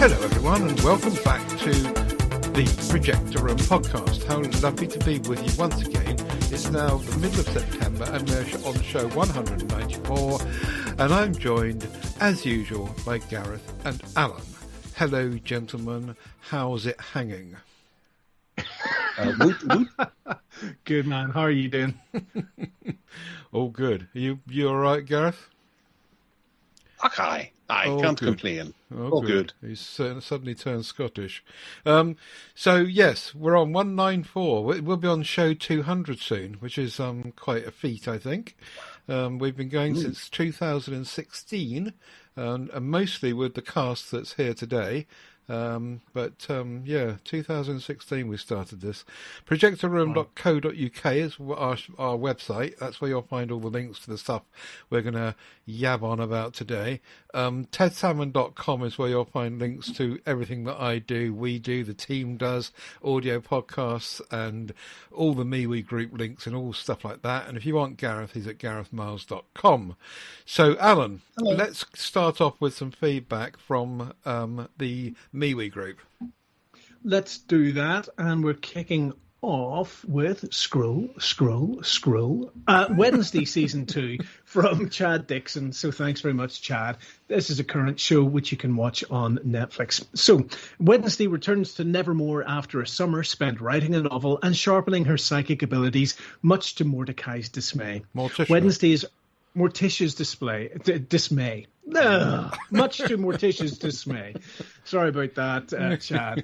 Hello everyone and welcome back to the Projector podcast. How lovely to be with you once again. It's now the middle of September and we're on show 194 and I'm joined as usual by Gareth and Allan. Hello gentlemen, how's it hanging? Good man, how are you doing? All good. You alright, Gareth? Okay, I can't complain. All good. He's suddenly turned Scottish. So yes, we're on 194. We'll be on show 200 soon, which is quite a feat, I think. We've been going since 2016, and mostly with the cast that's here today. But 2016 we started this. Projectorroom.co.uk is our website. That's where you'll find all the links to the stuff we're going to yab on about today. TedSalmon.com is where you'll find links to everything that I do, we do, the team does, audio podcasts and all the MeWe group links and all stuff like that. And if you want Gareth, he's at GarethMyles.com. So Allan, let's start off with some feedback from the MeWe group. Let's do that, and we're kicking off with Scroll. Wednesday Season 2 from Chad Dixon. So thanks very much, Chad. This is a current show which you can watch on Netflix. So Wednesday returns to Nevermore after a summer spent writing a novel and sharpening her psychic abilities, much to Mordecai's dismay. Wednesday's Morticia's dismay. Much to Morticia's dismay. Sorry about that, Chad.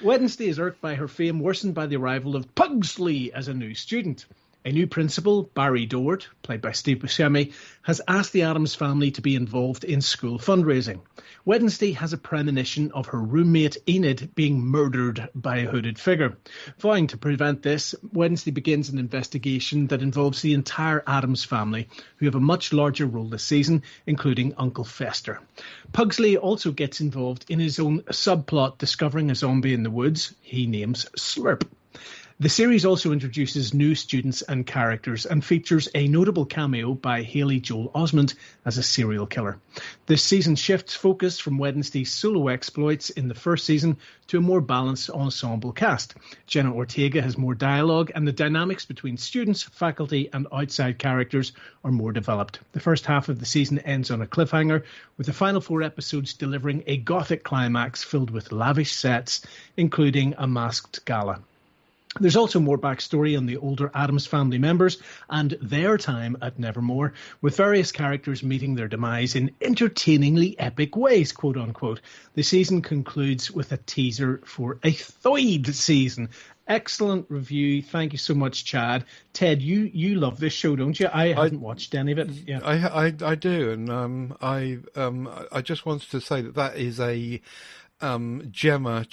Wednesday is irked by her fame worsened by the arrival of Pugsley as a new student. A new principal, Barry Dort, played by Steve Buscemi, has asked the Addams family to be involved in school fundraising. Wednesday has a premonition of her roommate Enid being murdered by a hooded figure. Vowing to prevent this, Wednesday begins an investigation that involves the entire Addams family, who have a much larger role this season, including Uncle Fester. Pugsley also gets involved in his own subplot, discovering a zombie in the woods he names Slurp. The series also introduces new students and characters and features a notable cameo by Haley Joel Osment as a serial killer. This season shifts focus from Wednesday's solo exploits in the first season to a more balanced ensemble cast. Jenna Ortega has more dialogue and the dynamics between students, faculty and outside characters are more developed. The first half of the season ends on a cliffhanger, with the final 4 episodes delivering a gothic climax filled with lavish sets, including a masked gala. There's also more backstory on the older Addams family members and their time at Nevermore, with various characters meeting their demise in entertainingly epic ways, quote unquote. The season concludes with a teaser for a third season. Excellent review. Thank you so much, Chad. Ted, you love this show, don't you? I haven't watched any of it. Yeah. I do, and I just wanted to say that is a Gemini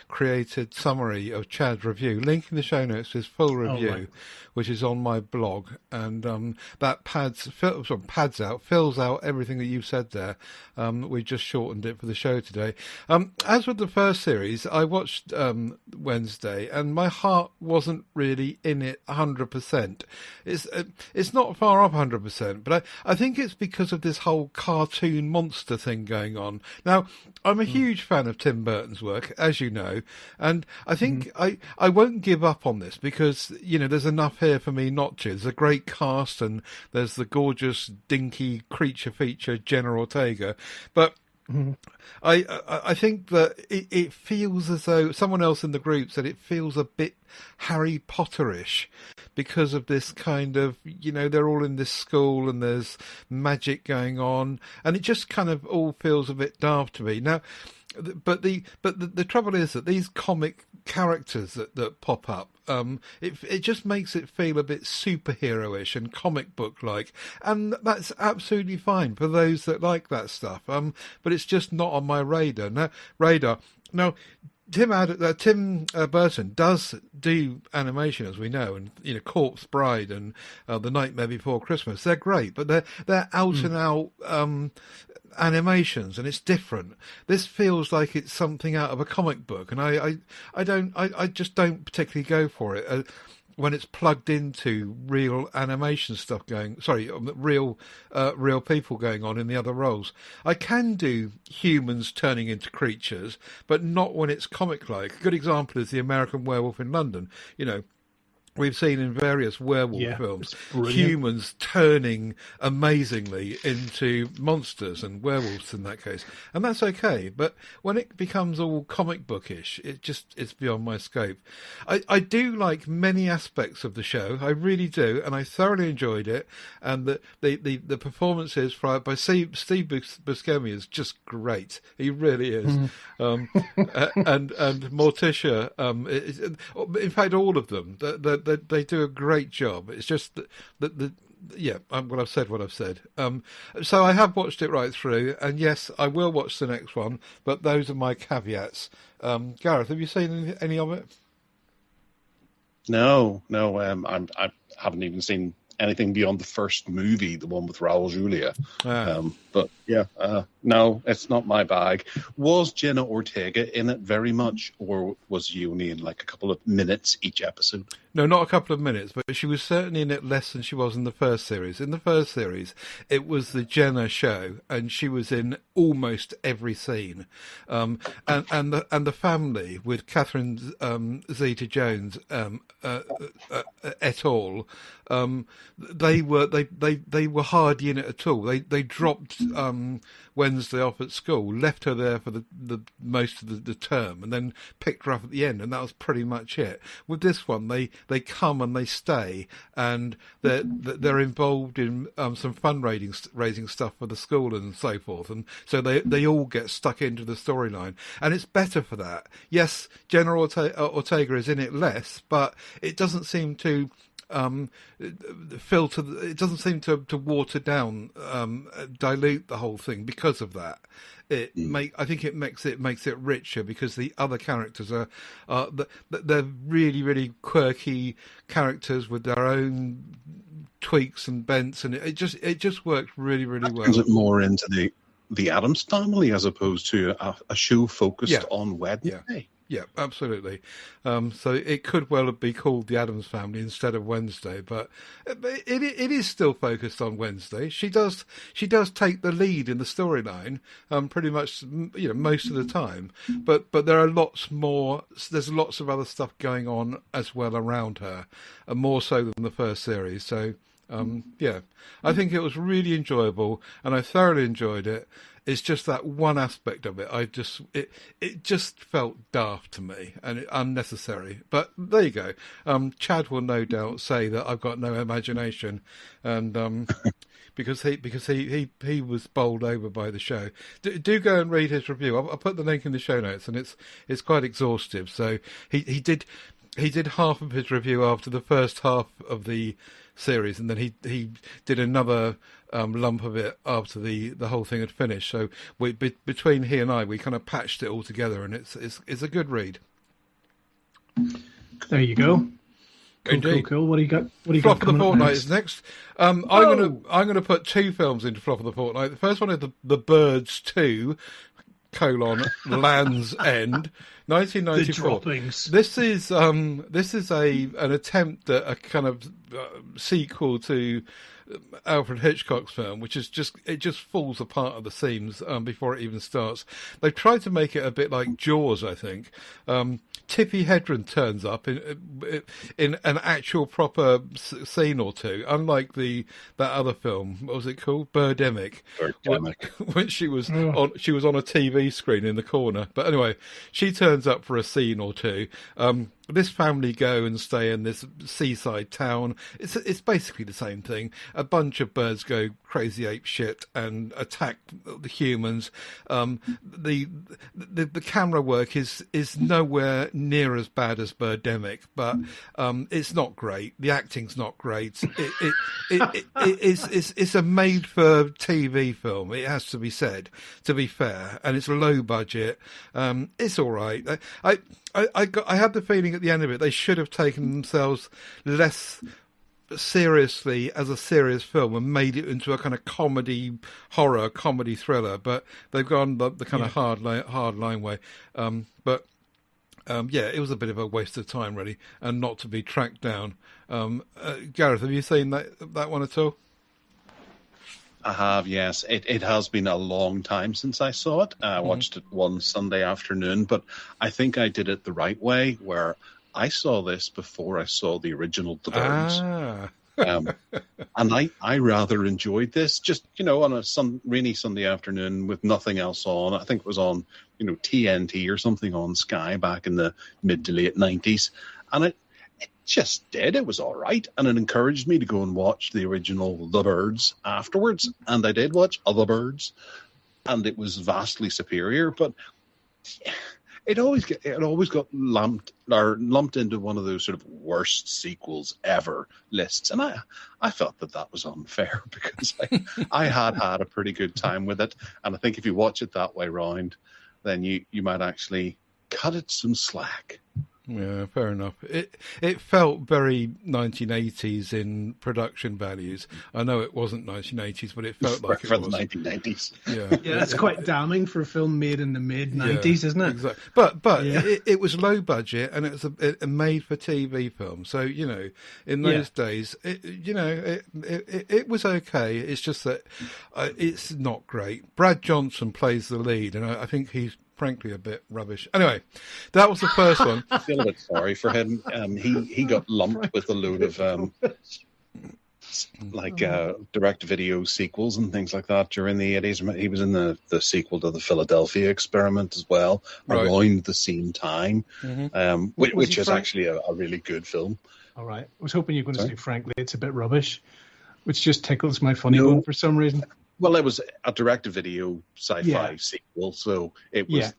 created summary of Chad's review. Link in the show notes to his full review, which is on my blog, and that fills out everything that you've said there. We just shortened it for the show today. As with the first series, I watched Wednesday, and my heart wasn't really in it 100%. It's not far off 100%, but I think it's because of this whole cartoon monster thing going on. Now, I'm a huge fan of Tim Burton's work, as you know, and I think I won't give up on this because, you know, there's enough here for me not to. There's a great cast and there's the gorgeous, dinky creature feature, Jenna Ortega, but I think that it feels as though someone else in the group said it feels a bit Harry Potterish because of this kind of, you know, they're all in this school and there's magic going on and it just kind of all feels a bit daft to me. Now, but the trouble is that these comic characters that pop up, it just makes it feel a bit superhero-ish and comic book-like, and that's absolutely fine for those that like that stuff. But it's just not on my radar. Now, Tim Burton does do animation, as we know, and you know, Corpse Bride and The Nightmare Before Christmas. They're great, but they're out and out animations, and it's different. This feels like it's something out of a comic book, and I just don't particularly go for it. when it's plugged into real animation stuff real people going on in the other roles. I can do humans turning into creatures, but not when it's comic-like. A good example is the American Werewolf in London. We've seen in various werewolf films humans turning amazingly into monsters and werewolves in that case. And that's okay. But when it becomes all comic bookish, it's beyond my scope. I do like many aspects of the show. I really do. And I thoroughly enjoyed it. And the performances by Steve Buscemi is just great. He really is. And Morticia, in fact, all of them, they do a great job. It's just I've said what I've said. So I have watched it right through, and yes, I will watch the next one, but those are my caveats. Gareth, have you seen any of it? No. I haven't even seen anything beyond the first movie, the one with Raul Julia. But yeah, no, it's not my bag. Was Jenna Ortega in it very much, or was she only in like a couple of minutes each episode? No, not a couple of minutes, but she was certainly in it less than she was in the first series. In the first series, it was the Jenna show, and she was in almost every scene. And the family with Catherine Zeta-Jones et al. They were hardly in it at all. They dropped Wednesday off at school, left her there for the most of the term, and then picked her up at the end, and that was pretty much it. With this one, they come and they stay, and they're involved in some fundraising stuff for the school and so forth, and so they all get stuck into the storyline, and it's better for that. Yes, Jenna Ortega is in it less, but it doesn't seem to filter. It doesn't seem to water down, dilute the whole thing because of that. I think it makes it richer because the other characters they're really, really quirky characters with their own tweaks and bents, and it just works really, really well. Turns it more into the Addams Family as opposed to a show focused on Wednesday. Yeah, absolutely. So it could well be called The Addams Family instead of Wednesday, but it is still focused on Wednesday. She does take the lead in the storyline, pretty much, most of the time. But there are lots more. There's lots of other stuff going on as well around her, and more so than the first series. So I think it was really enjoyable, and I thoroughly enjoyed it. It's just that one aspect of it. It just felt daft to me and unnecessary. But there you go. Chad will no doubt say that I've got no imagination, and because he was bowled over by the show. Do go and read his review. I'll put the link in the show notes, and it's quite exhaustive. So he did half of his review after the first half of the series, and then he did another lump of it after the whole thing had finished. So between he and I, we kind of patched it all together, and it's a good read. There you go. Cool. What do you got? Flop of the Fortnight is next. I'm gonna put two films into Flop of the Fortnight. The first one is the Birds 2: Land's End, 1994. This is an attempt at a kind of sequel to Alfred Hitchcock's film, which is just falls apart at the seams before it even starts. They've tried to make it a bit like Jaws, I think. Tippi Hedren turns up in an actual proper scene or two, unlike that other film. What was it called? Birdemic. When she was on a TV screen in the corner. But anyway, she turns up for a scene or two. This family go and stay in this seaside town. It's basically the same thing. A bunch of birds go crazy ape shit and attack the humans. The camera work is nowhere near as bad as Birdemic, but it's not great. The acting's not great. It's a made for TV film. It has to be said, to be fair, and it's low budget. It's all right. I had the feeling at the end of it they should have taken themselves less seriously as a serious film and made it into a kind of comedy thriller, but they've gone the kind of hard line way. But it was a bit of a waste of time, really, and not to be tracked down. Gareth, have you seen that one at all? I have, yes. It has been a long time since I saw it. I watched it one Sunday afternoon, but I think I did it the right way, where I saw this before I saw the original The Birds. And I rather enjoyed this, just, on a rainy Sunday afternoon with nothing else on. I think it was on, TNT or something on Sky back in the mid to late 90s. And it just did. It was all right. And it encouraged me to go and watch the original The Birds afterwards. And I did watch Other Birds. And it was vastly superior. But it always got lumped into one of those sort of worst sequels ever lists. And I felt that was unfair, because I had a pretty good time with it. And I think if you watch it that way round, then you might actually cut it some slack. Yeah, fair enough. It felt very 1980s in production values. I know it wasn't 1980s, but it felt like it was. For the 1990s. Yeah, that's quite damning for a film made in the mid-90s, isn't it? Exactly. But it was low budget, and it was a made-for-TV film. So, in those days, it was okay. It's just that it's not great. Brad Johnson plays the lead, and I think he's frankly a bit rubbish. Anyway, that was the first one. I feel a bit sorry for him. He got lumped with a load of direct-to-video sequels and things like that during the 80s. He was in the sequel to the Philadelphia Experiment as well, around the same time, which is actually a really good film. All right. I was hoping you were going to say, frankly, it's a bit rubbish, which just tickles my funny bone for some reason. Well, it was a direct-to-video sci-fi sequel, so it was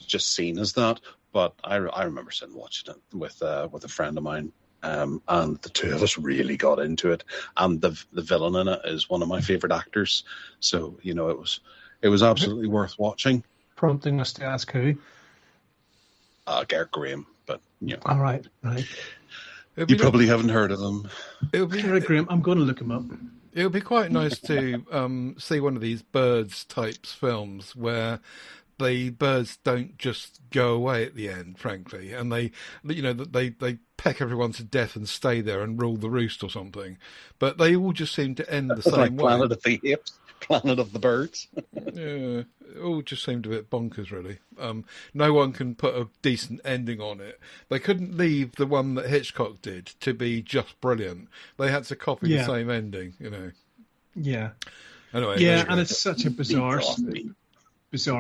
just seen as that. But I remember sitting watching it with a friend of mine, and the two of us really got into it. And the villain in it is one of my favourite actors, so it was absolutely worth watching. Prompting us to ask who? Gareth Graham, but all right. You probably haven't heard of him. Gareth Graham. I'm going to look him up. It would be quite nice to see one of these birds types films where the birds don't just go away at the end, frankly, and they peck everyone to death and stay there and rule the roost or something. But they all just seem to end the same way. Planet of the Apes, Planet of the Birds. Yeah, it all just seemed a bit bonkers, really. No one can put a decent ending on it. They couldn't leave the one that Hitchcock did to be just brilliant. They had to copy the same ending, Yeah. Anyway. Yeah, and it's such a bizarre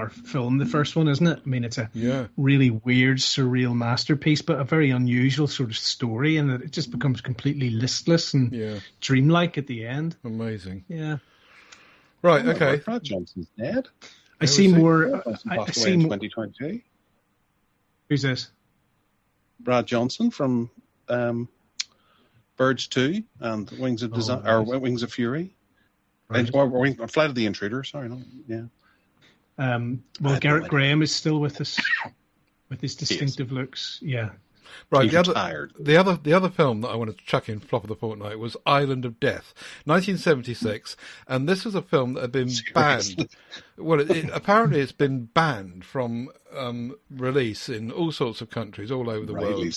film, the first one, isn't it? I mean, it's a really weird, surreal masterpiece, but a very unusual sort of story, and it just becomes completely listless and dreamlike at the end. Amazing. Yeah. Right, okay. Brad Johnson's dead. I see more. I see more. 2022. Who's this? Brad Johnson from Birds 2 and Wings of Desire, or Wings of Fury. Right. Or Flight of the Intruder. Sorry, no, well, Gareth Graham is still with us with his distinctive looks. Yeah. Right, the other film that I wanted to chuck in Flop of the Fortnight was Island of Death, 1976, and this was a film that had been banned. Well, apparently it's been banned from release in all sorts of countries all over the world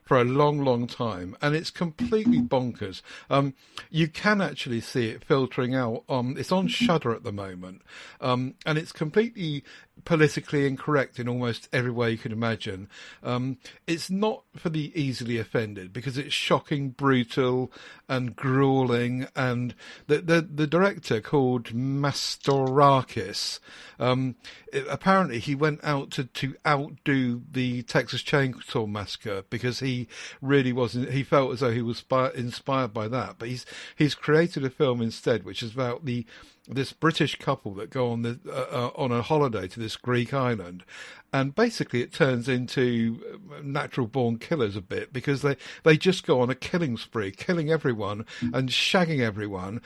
for a long, long time, and it's completely bonkers. You can actually see it filtering out. It's on Shudder at the moment, and it's completely politically incorrect in almost every way you can imagine. It's not for the easily offended because it's shocking, brutal, and grueling. And the director, called Mastorakis, apparently he went out to outdo the Texas Chainsaw Massacre because he really wasn't. He felt as though he was inspired by that, but he's created a film instead, which is about this British couple that go on a holiday to this Greek island, and basically it turns into natural-born killers a bit because they just go on a killing spree, killing everyone and shagging everyone,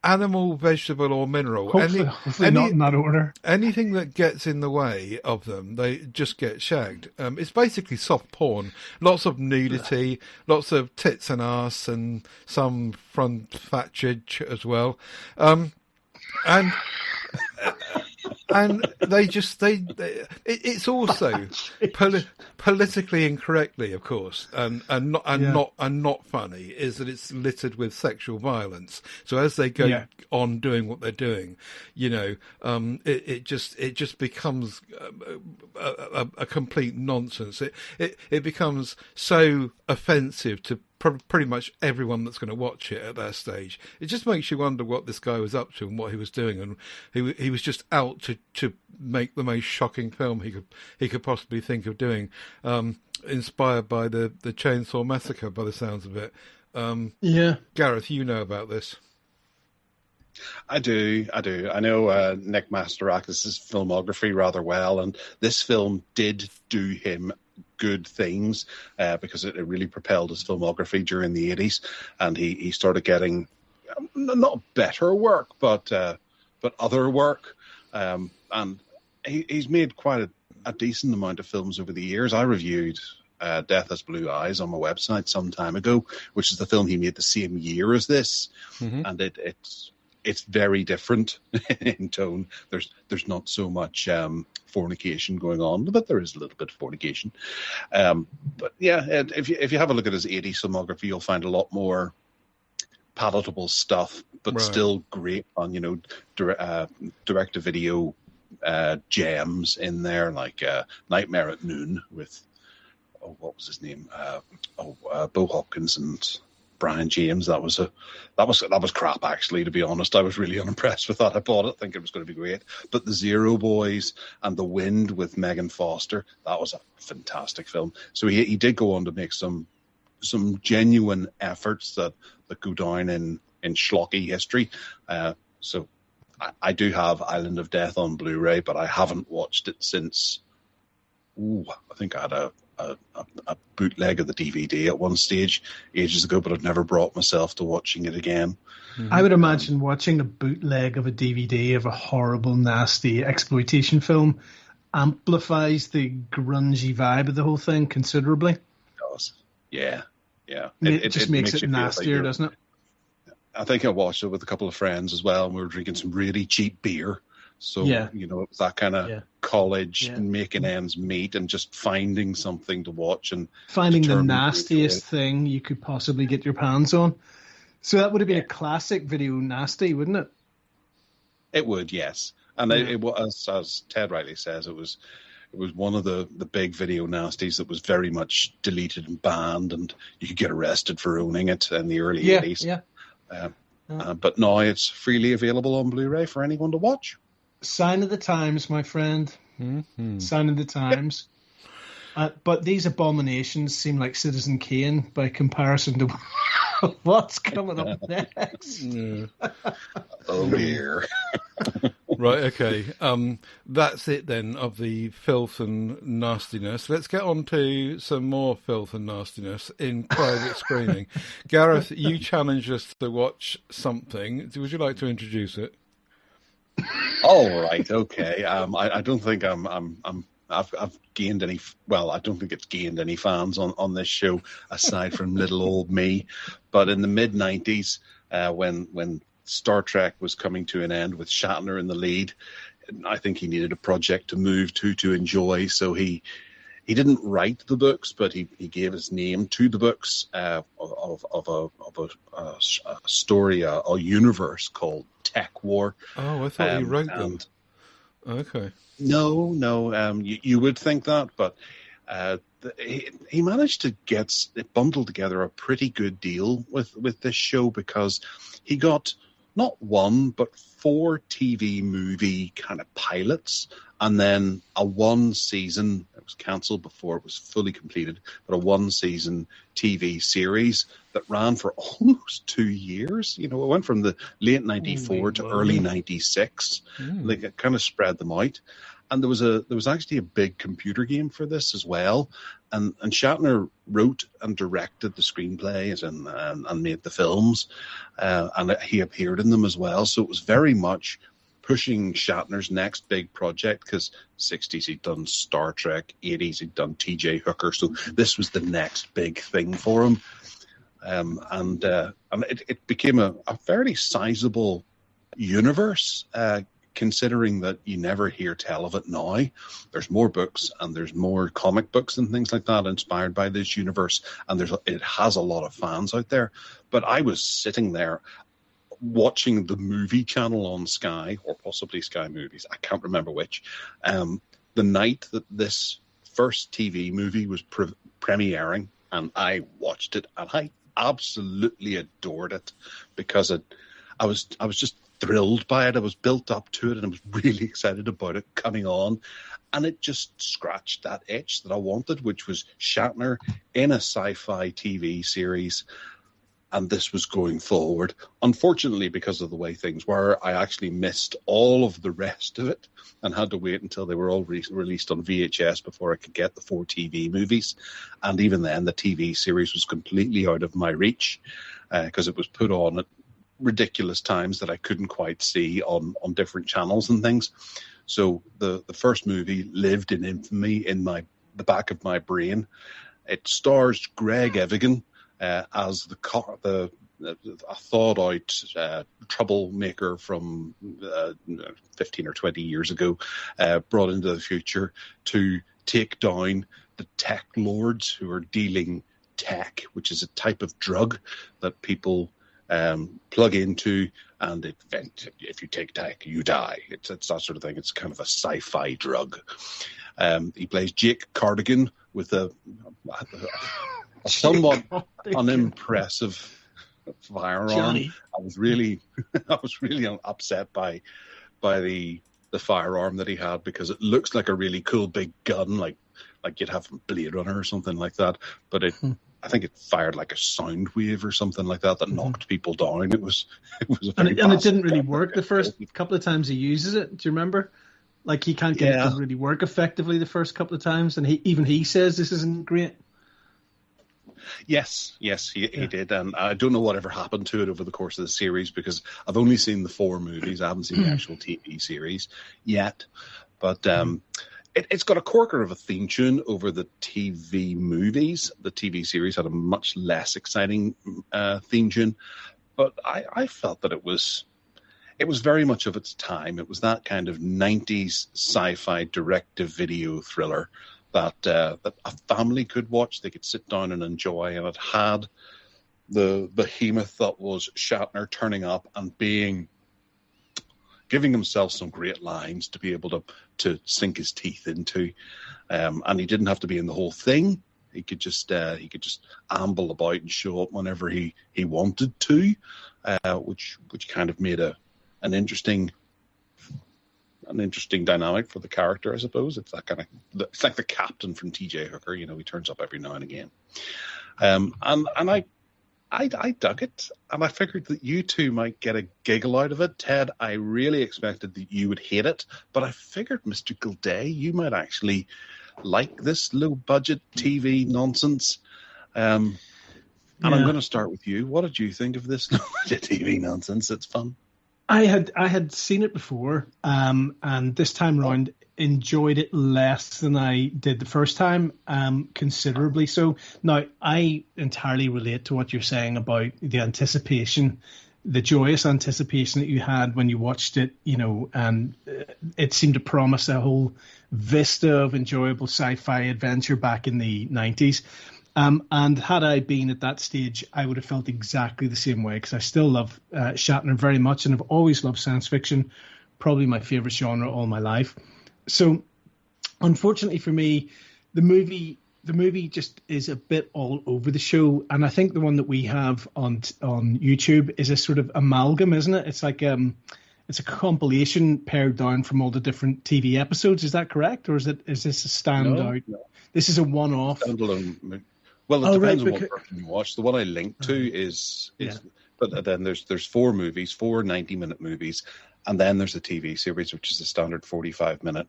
animal, vegetable, or mineral. Hopefully not in that order. Anything that gets in the way of them, they just get shagged. It's basically soft porn. Lots of nudity, lots of tits and ass, and some front fatchage as well. And and it's also politically incorrectly, of course, and not funny, is that it's littered with sexual violence. So as they go on doing what they're doing, it just becomes a complete nonsense. It becomes so offensive to pretty much everyone that's going to watch it at that stage. It just makes you wonder what this guy was up to and what he was doing, and he was just out to make the most shocking film he could possibly think of doing, inspired by the Chainsaw Massacre, by the sounds of it. Gareth, you know about this. I do. I know Nick Mastorakis' filmography rather well, and this film did do him good things because it really propelled his filmography during the 80s, and he started getting not better work, but other work, and he's made quite a decent amount of films over the years. I reviewed Death Has Blue Eyes on my website some time ago, which is the film he made the same year as this, and it's very different in tone. There's not so much fornication going on, but there is a little bit of fornication. But yeah, if you have a look at his 80s filmography, you'll find a lot more palatable stuff, but still great on direct-to-video gems in there, like Nightmare at Noon with what was his name? Bo Hopkins and Brian James. That was crap, actually, to be honest. I was really unimpressed with that. I bought it thinking it was going to be great, but The Zero Boys and The Wind with Megan Foster, that was a fantastic film. So he did go on to make some genuine efforts that go down in schlocky history. So I do have Island of Death on Blu-ray, but I haven't watched it since. I think I had a bootleg of the DVD at one stage ages ago, but I've never brought myself to watching it again. I would imagine watching a bootleg of a DVD of a horrible, nasty exploitation film amplifies the grungy vibe of the whole thing considerably. It does. Yeah. It just makes it nastier, like doesn't it? I think I watched it with a couple of friends as well, and we were drinking some really cheap beer. So, it was that kind of college making ends meet and just finding something to watch and finding the nastiest thing you could possibly get your hands on. So that would have been a classic video nasty, wouldn't it? It would, yes. And it was, as Ted rightly says, it was one of the big video nasties that was very much deleted and banned, and you could get arrested for owning it in the early 80s. But now it's freely available on Blu-ray for anyone to watch. Sign of the times, my friend. Sign of the times. But these abominations seem like Citizen Kane by comparison to what's coming up next. Oh dear. Right, okay. That's it then of the filth and nastiness. Let's get on to some more filth and nastiness in private screening. Gareth, you challenged us to watch something. Would you like to introduce it? All right, okay. I don't think I've gained any. Well, I don't think it's gained any fans on this show aside from little old me. But in the mid-90s, when Star Trek was coming to an end with Shatner in the lead, I think he needed a project to move to enjoy. So he didn't write the books, but he gave his name to the books of a story, a universe called Tech War. Oh, I thought he wrote them. Okay. No. You would think that, but he managed to bundle together a pretty good deal with this show, because he got not one but 4 TV movie kind of pilots, and then a 1-season, it was cancelled before it was fully completed, but a 1-season TV series that ran for almost 2 years. It went from the late 94 to early 96. Like, it kind of spread them out. And there was actually a big computer game for this as well. And Shatner wrote and directed the screenplays and made the films. And he appeared in them as well. So it was very much pushing Shatner's next big project, because 60s he'd done Star Trek, 80s he'd done T.J. Hooker. So this was the next big thing for him. And it became a fairly sizable universe. considering that you never hear tell of it now, there's more books and there's more comic books and things like that inspired by this universe, and it has a lot of fans out there. But I was sitting there watching the movie channel on Sky, or possibly Sky Movies, I can't remember which, the night that this first TV movie was premiering, and I watched it, and I absolutely adored it because I was just thrilled by it. I was built up to it, and I was really excited about it coming on, and it just scratched that itch that I wanted, which was Shatner in a sci-fi TV series, and this was going forward. Unfortunately, because of the way things were, I actually missed all of the rest of it and had to wait until they were all released on VHS before I could get the 4 TV movies. And even then, the TV series was completely out of my reach because it was put on at ridiculous times that I couldn't quite see on different channels and things. So the first movie lived in infamy in the back of my brain. It stars Greg Evigan as a thawed-out troublemaker from 15 or 20 years ago, brought into the future to take down the tech lords who are dealing tech, which is a type of drug that people plug into, and if you take tech, you die. It's that sort of thing. It's kind of a sci-fi drug. He plays Jake Cardigan with a somewhat unimpressive firearm. Johnny. I was really upset by the firearm that he had, because it looks like a really cool big gun, like you'd have from Blade Runner or something like that. But I think it fired like a sound wave or something like that knocked people down. It was a very and it didn't really work the first couple of times he uses it. Do you remember? Like, he can't get it to really work effectively the first couple of times, and he says this isn't great. Yes, he did, and I don't know whatever happened to it over the course of the series, because I've only seen the 4 movies. I haven't seen the actual TV series yet, but it's got a corker of a theme tune over the TV movies. The TV series had a much less exciting theme tune, but I felt that it was very much of its time. It was that kind of 90s sci-fi direct-to-video thriller that a family could watch. They could sit down and enjoy, and it had the behemoth that was Shatner turning up and giving himself some great lines to be able to sink his teeth into, and he didn't have to be in the whole thing. He could just amble about and show up whenever he wanted to, which kind of made an interesting dynamic for the character, I suppose. It's that kind of, it's like the captain from T.J. Hooker, he turns up every now and again. And I dug it, and I figured that you two might get a giggle out of it. Ted, I really expected that you would hate it, but I figured, Mr. Gildea, you might actually like this low-budget TV nonsense. And I'm going to start with you. What did you think of this low-budget TV nonsense? It's fun. I had seen it before, and this time round enjoyed it less than I did the first time, considerably so. Now, I entirely relate to what you're saying about the anticipation, the joyous anticipation that you had when you watched it, and it seemed to promise a whole vista of enjoyable sci-fi adventure back in the 90s. And had I been at that stage, I would have felt exactly the same way, because I still love Shatner very much, and I've always loved science fiction, probably my favorite genre all my life. So, unfortunately for me, the movie just is a bit all over the show, and I think the one that we have on YouTube is a sort of amalgam, isn't it? It's like it's a compilation pared down from all the different TV episodes. Is that correct, or is this a standout? No. This is a one-off. Standalone. Well, it depends on what version you watch. The one I linked to is but then there's 4 movies, 4 90-minute movies, and then there's a TV series, which is a standard 45-minute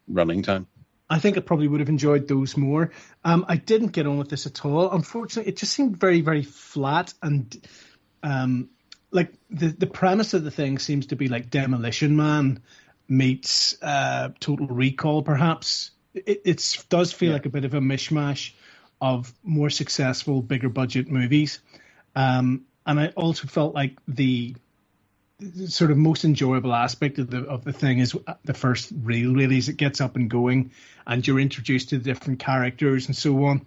running time. I think I probably would have enjoyed those more. I didn't get on with this at all. Unfortunately, it just seemed very, very flat, and like the premise of the thing seems to be like Demolition Man meets Total Recall, perhaps. It does feel like a bit of a mishmash of more successful, bigger budget movies. And I also felt like the sort of most enjoyable aspect of the thing is the first reel, really, as it gets up and going, and you're introduced to the different characters and so on.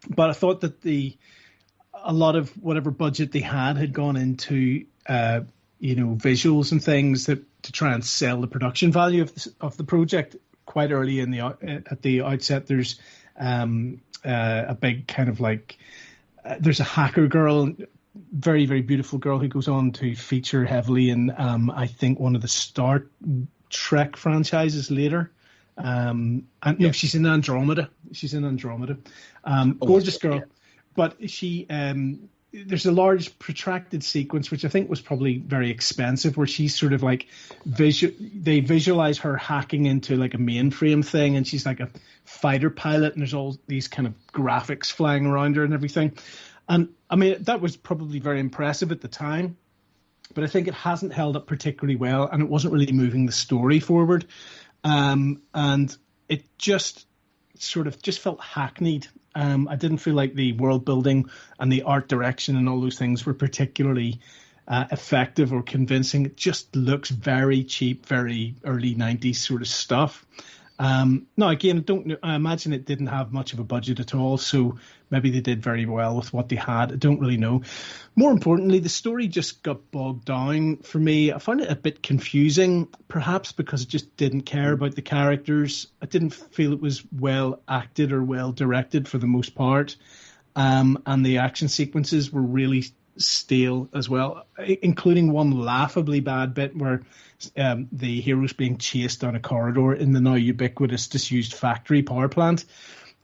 But I thought that a lot of whatever budget they had gone into visuals and things to try and sell the production value of the project. Quite early at the outset, there's a big kind of like there's a hacker girl, very, very beautiful girl who goes on to feature heavily in I think one of the Star Trek franchises later. She's in Andromeda. Gorgeous girl. Yeah. But she there's a large protracted sequence which I think was probably very expensive, where she's sort of like they visualize her hacking into like a mainframe thing, and she's like a fighter pilot, and there's all these kind of graphics flying around her and everything. And I mean, that was probably very impressive at the time, but I think it hasn't held up particularly well, and it wasn't really moving the story forward. And it just felt hackneyed. I didn't feel like the world building and the art direction and all those things were particularly effective or convincing. It just looks very cheap, very early 90s sort of stuff. Now, again, I imagine it didn't have much of a budget at all, so maybe they did very well with what they had. I don't really know. More importantly, the story just got bogged down for me. I found it a bit confusing, perhaps because I just didn't care about the characters. I didn't feel it was well acted or well directed for the most part. And the action sequences were really stale as well, including one laughably bad bit where the hero's being chased down a corridor in the now ubiquitous disused factory power plant,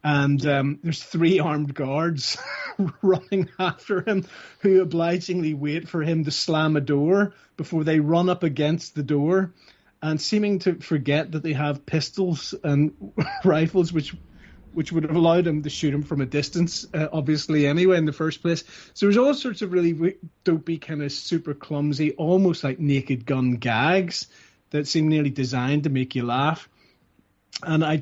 and there's 3 armed guards running after him who obligingly wait for him to slam a door before they run up against the door, and seeming to forget that they have pistols and rifles which would have allowed him to shoot him from a distance, obviously, anyway, in the first place. So there's all sorts of really dopey, kind of super clumsy, almost like Naked Gun gags that seem nearly designed to make you laugh. And I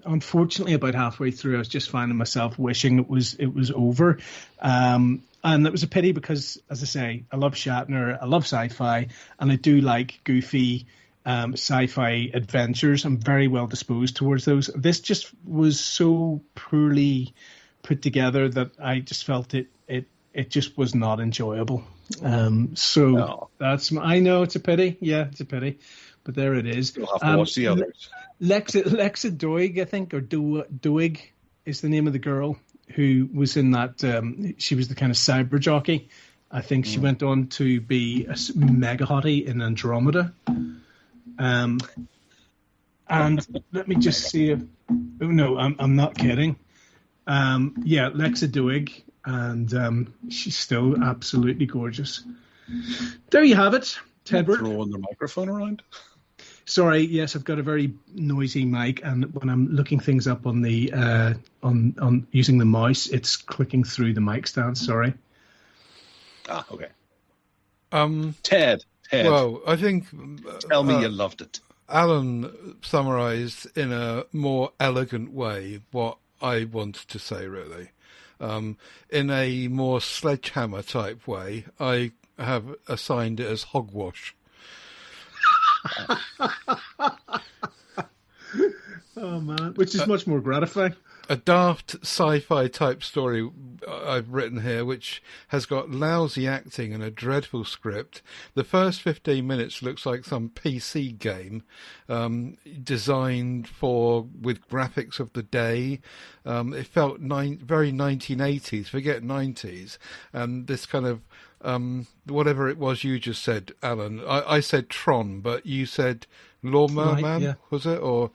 unfortunately, about halfway through, I was just finding myself wishing it was over. And it was a pity because, as I say, I love Shatner, I love sci-fi, and I do like goofy sci-fi adventures. I'm very well disposed towards those. This just was so poorly put together that I just felt it just was not enjoyable. I know it's a pity. Yeah, it's a pity, but there it is. You'll have to watch the others. Lexa Doig, I think, or Doig is the name of the girl who was in that. She was the kind of cyber jockey. I think she went on to be a mega hottie in Andromeda. And let me just see if. Oh no, I'm not kidding. Lexa Doig, and she's still absolutely gorgeous. There you have it, Tedward. Throwing the microphone around. Sorry, yes, I've got a very noisy mic, and when I'm looking things up on the on using the mouse, it's clicking through the mic stand. Sorry. Ah, okay. Ted. Well, I think... Tell me you loved it. Allan summarised in a more elegant way what I wanted to say, really. In a more sledgehammer type way, I have assigned it as hogwash. Oh, man. Which is much more gratifying. A daft sci-fi type story I've written here, which has got lousy acting and a dreadful script. The first 15 minutes looks like some PC game designed with graphics of the day. It felt very 1980s, forget 90s. And this kind of, whatever it was you just said, Allan. I said Tron, but you said Lawnmower Man, yeah. Was it? Or...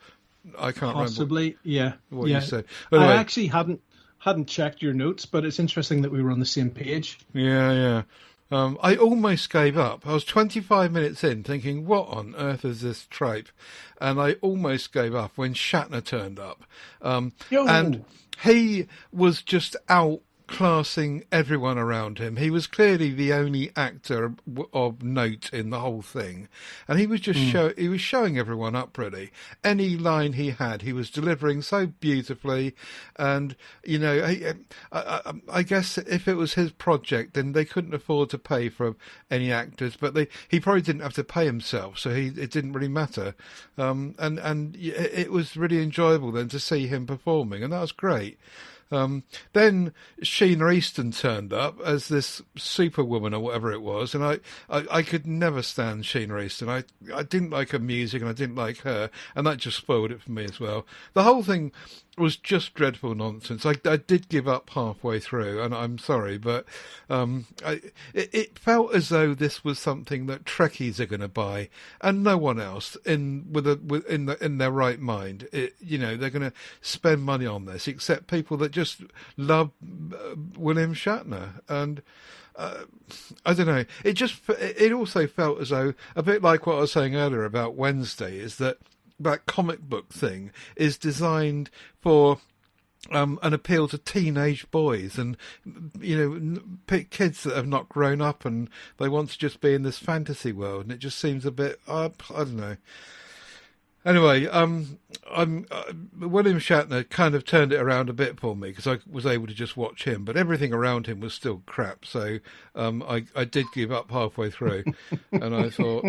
I can't possibly, remember what you said. Anyway, I actually hadn't checked your notes, but it's interesting that we were on the same page. Yeah. I almost gave up. I was 25 minutes in thinking, what on earth is this tripe? And I almost gave up when Shatner turned up. And he was just out outclassing everyone around him. He was clearly the only actor of note in the whole thing, and he was just he was showing everyone up. Really, any line he had, he was delivering so beautifully. And you know, I guess if it was his project, then they couldn't afford to pay for any actors, but he probably didn't have to pay himself, so it didn't really matter. And it was really enjoyable then to see him performing, and that was great. Then Sheena Easton turned up as this superwoman or whatever it was, and I could never stand Sheena Easton. I didn't like her music and I didn't like her, and that just spoiled it for me as well. The whole thing was just dreadful nonsense. I did give up halfway through, and I'm sorry, but it felt as though this was something that Trekkies are going to buy, and no one else in their right mind. They're going to spend money on this, except people that just love William Shatner. And I don't know. It also felt as though, a bit like what I was saying earlier about Wednesday, is that comic book thing is designed for an appeal to teenage boys and, kids that have not grown up and they want to just be in this fantasy world, and it just seems a bit, I don't know. Anyway, William Shatner kind of turned it around a bit for me because I was able to just watch him, but everything around him was still crap. So I did give up halfway through, and I thought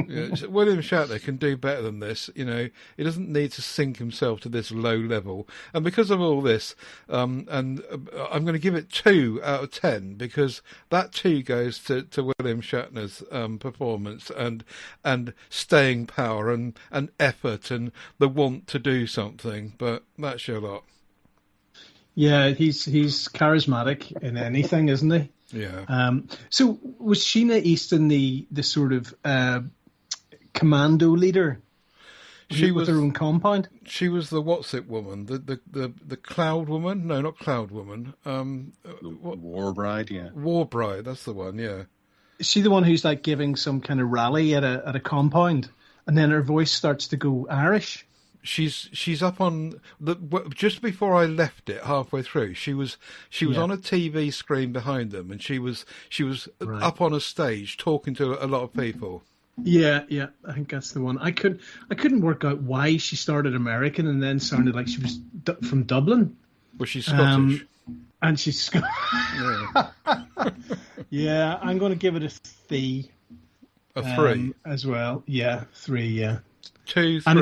William Shatner can do better than this. He doesn't need to sink himself to this low level. And because of all this, and I'm going to give it 2 out of 10 because that 2 goes to William Shatner's performance and staying power and effort and the want to do something, but that's your lot. Yeah, he's charismatic in anything, isn't he? Yeah. So was Sheena Easton the sort of commando leader? She was with her own compound. She was the what's it woman, the Cloud Woman? No, not Cloud Woman. War Bride, yeah. War Bride, that's the one. Yeah. Is she the one who's like giving some kind of rally at a compound? And then her voice starts to go Irish. She's up on just before I left it halfway through. She was on a TV screen behind them, and she was right up on a stage talking to a lot of people. Yeah, I think that's the one. I couldn't work out why she started American and then sounded like she was from Dublin. Well, she's Scottish. And she's Scottish. Yeah. Yeah, I'm going to give it a 3. A 3 as well. Yeah, 3. Yeah, 2, 3. And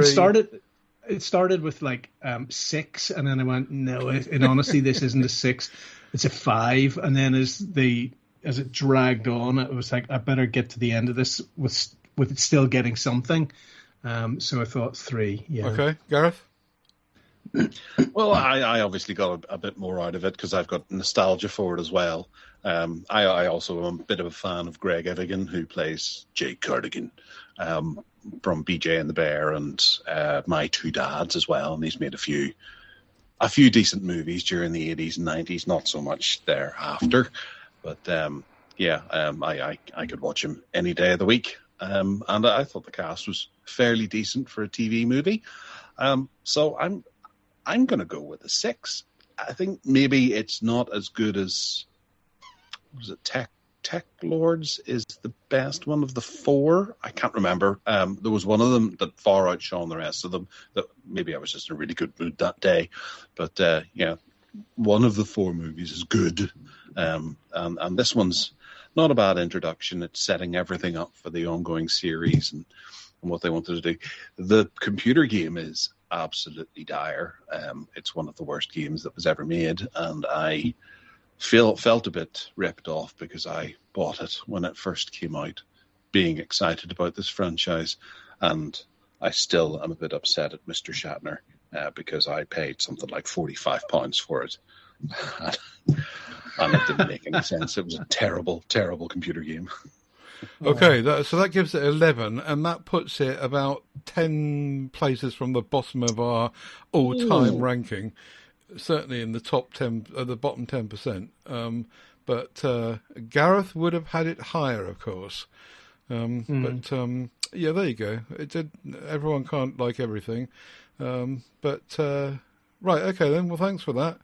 it started with like 6, and then I went, no, and honestly, this isn't a 6. It's a 5. And then as it dragged on, it was like I better get to the end of this with it still getting something. So I thought 3. Yeah. Okay, Gareth. Well, I obviously got a bit more out of it because I've got nostalgia for it as well. I also am a bit of a fan of Greg Evigan, who plays Jake Cardigan from BJ and the Bear and My Two Dads as well. And he's made a few decent movies during the 80s and 90s, not so much thereafter. But I could watch him any day of the week. And I thought the cast was fairly decent for a TV movie. So I'm going to go with a 6. I think maybe it's not as good as, was it Tech Lords is the best one of the 4. I can't remember. There was one of them that far outshone the rest of them. That maybe I was just in a really good mood that day. But one of the 4 movies is good. And this one's not a bad introduction. It's setting everything up for the ongoing series and what they wanted to do. The computer game is absolutely dire. It's one of the worst games that was ever made, and I felt a bit ripped off because I bought it when it first came out, being excited about this franchise, and I still am a bit upset at Mr. Shatner because I paid something like £45 for it. And it didn't make any sense. It was a terrible, terrible computer game. Okay, so that gives it 11, and that puts it about 10 places from the bottom of our all-time ranking. Certainly in the top 10, the bottom 10%. But Gareth would have had it higher, of course. But yeah, there you go. Everyone can't like everything. But right, okay then. Well, thanks for that.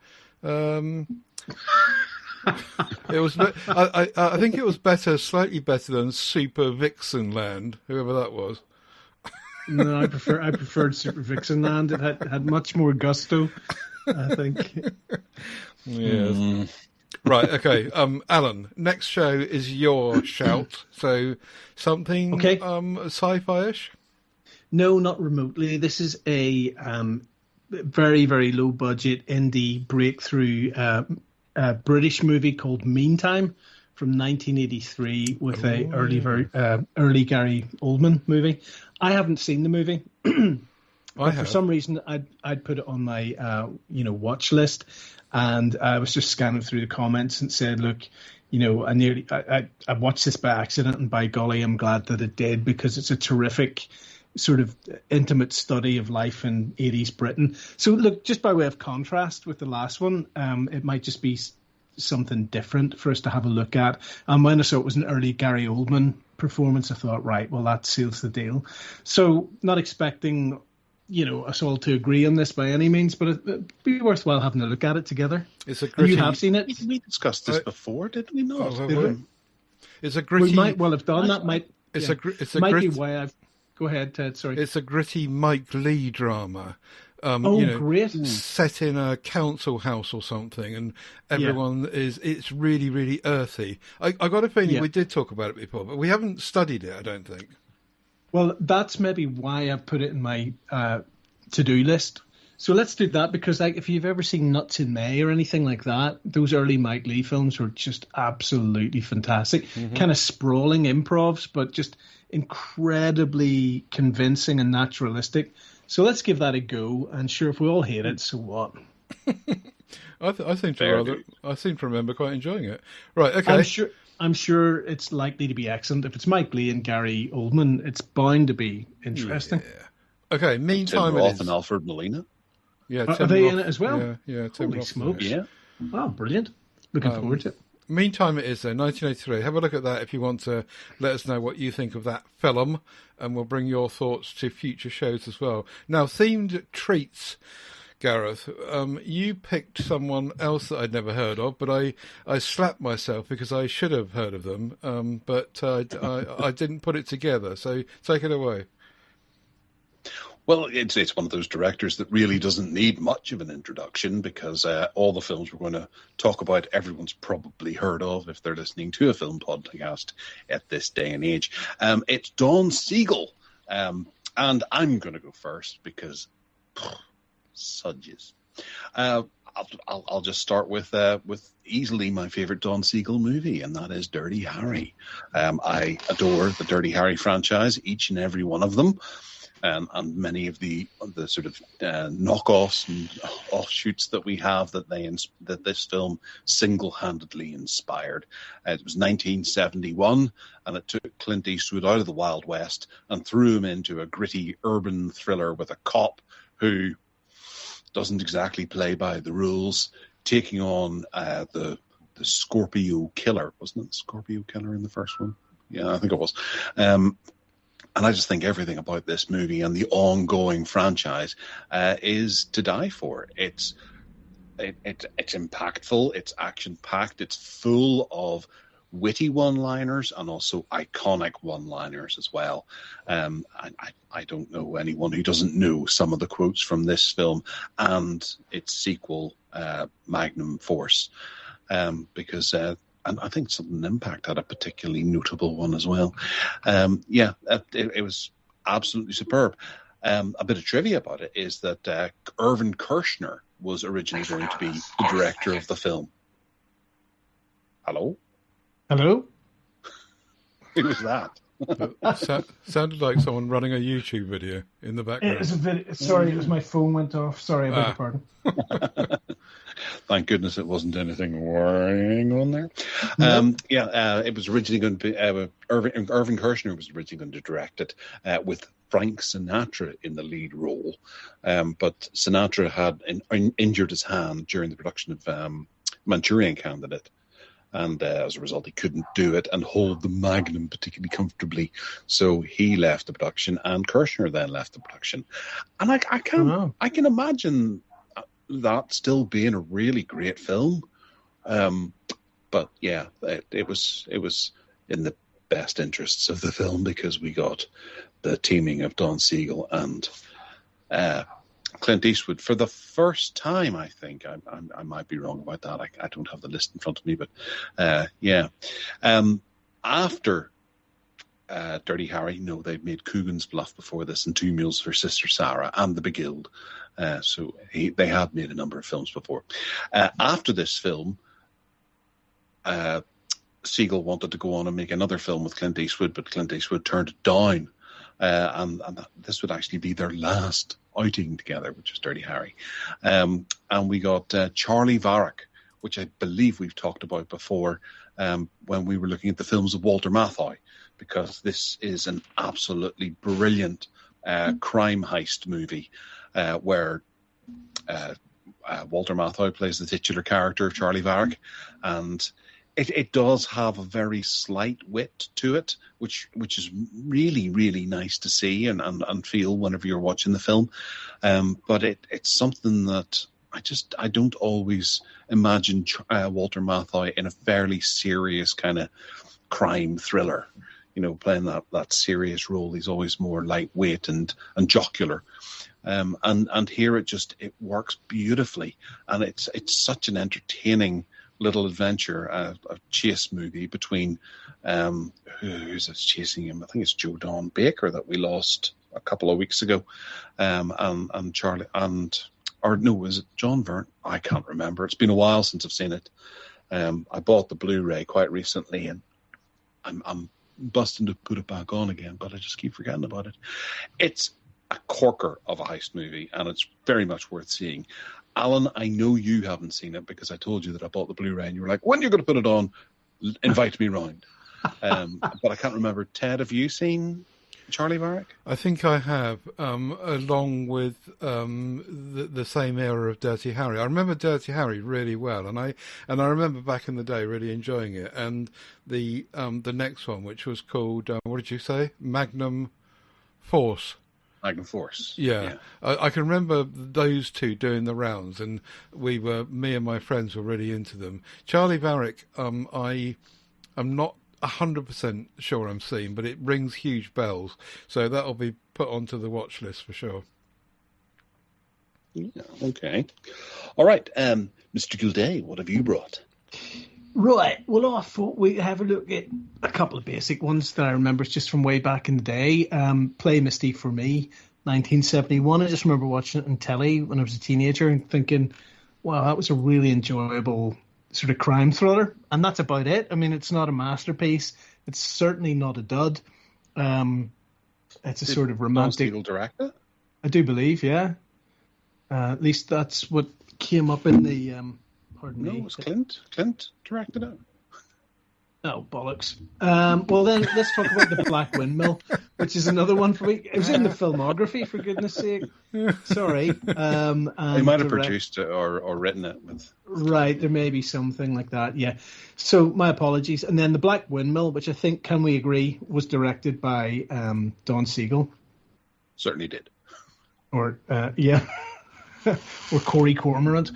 It was. I think it was better, slightly better than Super Vixen Land, whoever that was. No, I preferred Super Vixen Land. It had much more gusto, I think. Yes. Right. Okay. Allan, next show is your shout. So something sci-fi-ish. No, not remotely. This is a very, very low budget indie breakthrough British movie called Meantime from 1983 with a early Gary Oldman movie. I haven't seen the movie. For some reason, I'd put it on my watch list, and I was just scanning through the comments and said, look, I watched this by accident, and by golly, I'm glad that it did, because it's a terrific sort of intimate study of life in 80s Britain. So look, just by way of contrast with the last one, it might just be something different for us to have a look at. And when I saw it was an early Gary Oldman performance, I thought, right, well, that seals the deal. So not expecting us all to agree on this by any means, but it'd be worthwhile having a look at it together. It's a gritty... You have seen it? We discussed this before, did we not? It's a gritty... We might well have done that. Might be why I've... Go ahead, Ted, sorry. It's a gritty Mike Leigh drama. Great. Set in a council house or something, and everyone it's really, really earthy. I got a feeling we did talk about it before, but we haven't studied it, I don't think. Well, that's maybe why I've put it in my to-do list. So let's do that, because if you've ever seen Nuts in May or anything like that, those early Mike Leigh films were just absolutely fantastic. Mm-hmm. Kind of sprawling improvs, but just incredibly convincing and naturalistic. So let's give that a go. And sure, if we all hate it, so what? I seem to remember quite enjoying it. Right, okay. I'm sure it's likely to be excellent. If it's Mike Leigh and Gary Oldman, it's bound to be interesting. Yeah. Okay, meantime, Tim Roth and Alfred Molina. Yeah, are they in it as well? Yeah. Tim Holy Roth, smokes! Yeah. Wow, brilliant. Looking forward to it. Meantime, it is though 1983. Have a look at that if you want to let us know what you think of that film, and we'll bring your thoughts to future shows as well. Now, themed treats. Gareth, you picked someone else that I'd never heard of, but I slapped myself because I should have heard of them, but I didn't put it together. So take it away. Well, it's one of those directors that really doesn't need much of an introduction, because all the films we're going to talk about, everyone's probably heard of if they're listening to a film podcast at this day and age. It's Don Seigel, and I'm going to go first because... Sudges. I'll just start with easily my favorite Don Siegel movie, and that is Dirty Harry. I adore the Dirty Harry franchise, each and every one of them, and many of the sort of knockoffs and offshoots that we have that this film single-handedly inspired. It was 1971, and it took Clint Eastwood out of the Wild West and threw him into a gritty urban thriller with a cop who doesn't exactly play by the rules, taking on the Scorpio Killer. Wasn't it the Scorpio Killer in the first one? Yeah, I think it was. And I just think everything about this movie and the ongoing franchise is to die for. It's impactful, it's action-packed, it's full of witty one-liners and also iconic one-liners as well. I don't know anyone who doesn't know some of the quotes from this film and its sequel, Magnum Force, because and I think Sudden Impact had a particularly notable one as well. It was absolutely superb. A bit of trivia about it is that Irvin Kershner was originally going to be the director of the film. Hello? Hello? Who was that? Sounded like someone running a YouTube video in the background. It was a video. Sorry, it was my phone went off. Sorry, I beg your pardon. Thank goodness it wasn't anything worrying on there. It was originally going to be Irvin Kershner was originally going to direct it with Frank Sinatra in the lead role, but Sinatra had injured his hand during the production of Manchurian Candidate. And as a result, he couldn't do it and hold the Magnum particularly comfortably. So he left the production, and Kershner then left the production. And I can imagine that still being a really great film. But yeah, it was in the best interests of the film because we got the teaming of Don Seigel and Clint Eastwood for the first time. I think I might be wrong about that. I don't have the list in front of me, but yeah. After Dirty Harry, no, they'd made Coogan's Bluff before this and Two Mules for Sister Sarah and The Beguiled. So they had made a number of films before. After this film, Seigel wanted to go on and make another film with Clint Eastwood, but Clint Eastwood turned it down. And this would actually be their last outing together, which was Dirty Harry. And we got Charlie Varick, which I believe we've talked about before when we were looking at the films of Walter Matthau, because this is an absolutely brilliant crime heist movie where Walter Matthau plays the titular character of Charlie Varick, and it does have a very slight wit to it, which is really, really nice to see and feel whenever you're watching the film. But it's something that I don't always imagine Walter Matthau in a fairly serious kind of crime thriller, playing that serious role. He's always more lightweight and jocular. And here it works beautifully, and it's such an entertaining little adventure, a chase movie between who's chasing him? I think it's Joe Don Baker that we lost a couple of weeks ago, and Charlie was it John Byrne? I can't remember. It's been a while since I've seen it. I bought the Blu-ray quite recently, and I'm busting to put it back on again, but I just keep forgetting about it. It's a corker of a heist movie, and it's very much worth seeing. Allan, I know you haven't seen it because I told you that I bought the Blu-ray, and you were like, when are you going to put it on? Invite me round. But I can't remember. Ted, have you seen Charlie Varick? I think I have, along with the same era of Dirty Harry. I remember Dirty Harry really well, and I remember back in the day really enjoying it. And the next one, which was called what did you say? Magnum Force. Magnum Force. Yeah. I can remember those two doing the rounds, and me and my friends were really into them. Charlie Varick, I'm not 100% sure I'm seeing, but it rings huge bells, so that'll be put onto the watch list for sure. Yeah, okay. All right, Mr. Gildea, what have you brought? Right, well, I thought we'd have a look at a couple of basic ones that I remember just from way back in the day. Play Misty for Me, 1971. I just remember watching it on telly when I was a teenager and thinking, wow, that was a really enjoyable sort of crime thriller. And that's about it. I mean, it's not a masterpiece. It's certainly not a dud. It's a sort of romantic... Don Seigel direct it? I do believe, yeah. At least that's what came up in the... Pardon me. No, it was Clint. Clint directed it. Oh, bollocks. Well, then let's talk about The Black Windmill, which is another one for me. It was in the filmography, for goodness sake. Sorry. They might have produced it or written it. Right, there may be something like that, yeah. So my apologies. And then The Black Windmill, which I think, can we agree, was directed by Don Seigel. Certainly did. Or, yeah. Or Corey Cormorant.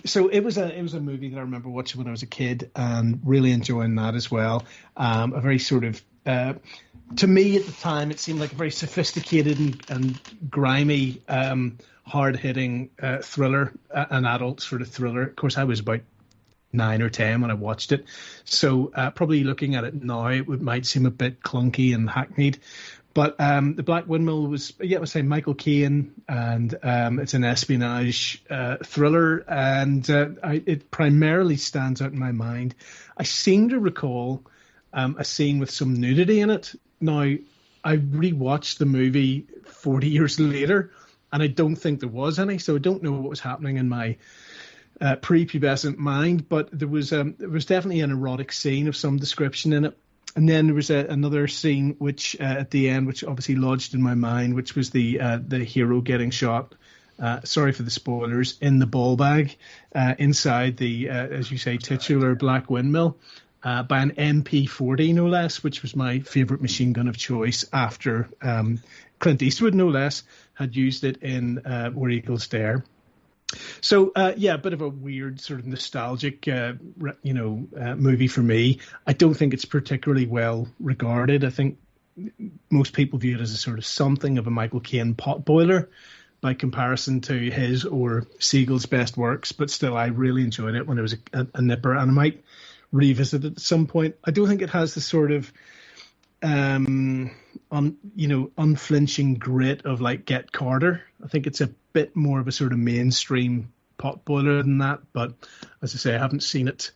So it was a movie that I remember watching when I was a kid and really enjoying that as well. A very sort of, to me at the time, it seemed like a very sophisticated and grimy, hard-hitting thriller, an adult sort of thriller. Of course, I was about 9 or 10 when I watched it. So probably looking at it now, it might seem a bit clunky and hackneyed. But The Black Windmill was, I was saying Michael Caine, and it's an espionage thriller, and it primarily stands out in my mind. I seem to recall a scene with some nudity in it. Now, I rewatched the movie 40 years later, and I don't think there was any, so I don't know what was happening in my prepubescent mind, but there was definitely an erotic scene of some description in it. And then there was another scene which at the end, which obviously lodged in my mind, which was the hero getting shot. Sorry for the spoilers, in the ball bag inside the, as you say, titular Black Windmill by an MP40, no less, which was my favourite machine gun of choice after Clint Eastwood, no less, had used it in Where Eagles Dare. So, yeah, a bit of a weird sort of nostalgic, movie for me. I don't think it's particularly well regarded. I think most people view it as a sort of something of a Michael Caine potboiler by comparison to his or Seigel's best works. But still, I really enjoyed it when it was a nipper, and I might revisit it at some point. I don't think it has the sort of unflinching grit of like Get Carter. I think it's a bit more of a sort of mainstream potboiler than that. But as I say, I haven't seen it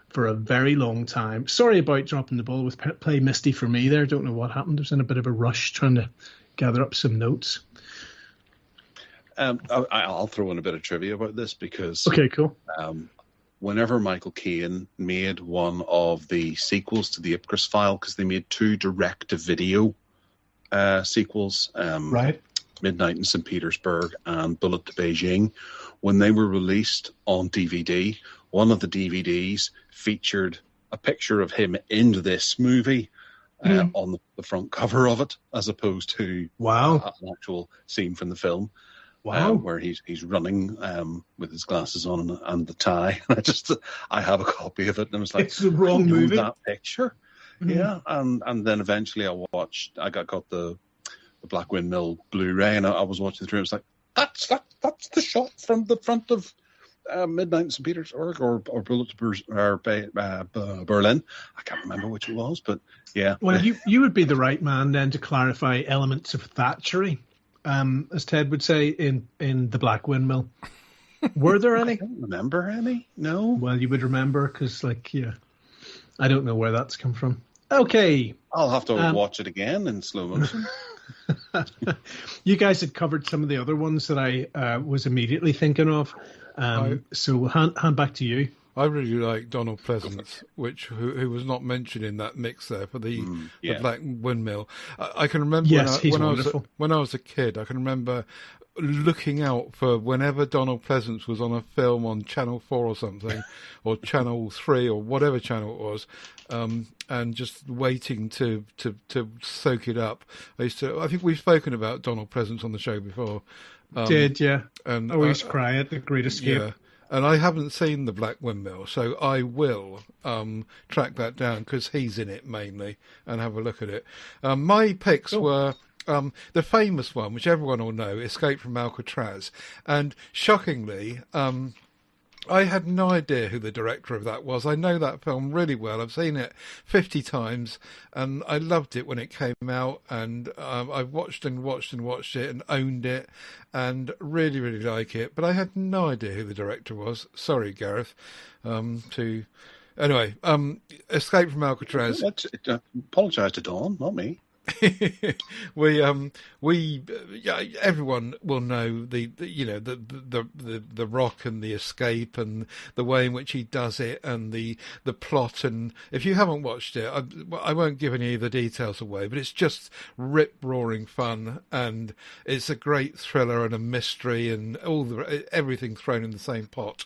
for a very long time. Sorry about dropping the ball with Play Misty for me there. Don't know what happened. I was in a bit of a rush trying to gather up some notes. I'll throw in a bit of trivia about this because okay, cool. Whenever Michael Caine made one of the sequels to the Ipcris File, because they made 2 direct-to-video sequels, right? Midnight in St. Petersburg and Bullet to Beijing, when they were released on DVD, one of the DVDs featured a picture of him in this movie on the front cover of it, as opposed to an actual scene from the film. Wow. Where he's running with his glasses on and the tie. I have a copy of it, and I was like, it's the wrong movie. That picture, yeah. And then eventually I got the Black Windmill Blu-ray, and I was watching through. I was like, that's the shot from the front of Midnight in St. Petersburg or Bullet to Berlin. I can't remember which it was, but yeah. Well, you would be the right man then to clarify elements of Thatchery. As Ted would say, in the Black Windmill. Were there any? I don't remember any, no. Well, you would remember because, I don't know where that's come from. Okay. I'll have to watch it again in slow motion. You guys had covered some of the other ones that I was immediately thinking of. So we'll hand back to you. I really like Donald Pleasance, who was not mentioned in that mix there for the Black Windmill. I can remember when I was a kid, I can remember looking out for whenever Donald Pleasance was on a film on Channel 4 or something, or Channel 3 or whatever channel it was, and just waiting to soak it up. I think we've spoken about Donald Pleasance on the show before. Yeah. And always cry at The Great Escape. Yeah. And I haven't seen the Black Windmill, so I will track that down because he's in it mainly and have a look at it. My picks were the famous one, which everyone will know, Escape from Alcatraz. And shockingly, I had no idea who the director of that was. I know that film really well. I've seen it 50 times, and I loved it when it came out. And I watched and watched and watched it and owned it, and really, really like it. But I had no idea who the director was. Sorry, Gareth. Anyway, Escape from Alcatraz. Apologise to Dawn, not me. Everyone will know the Rock and the escape and the way in which he does it and the plot. And if you haven't watched it, I won't give any of the details away, but it's just rip-roaring fun, and it's a great thriller and a mystery and everything thrown in the same pot.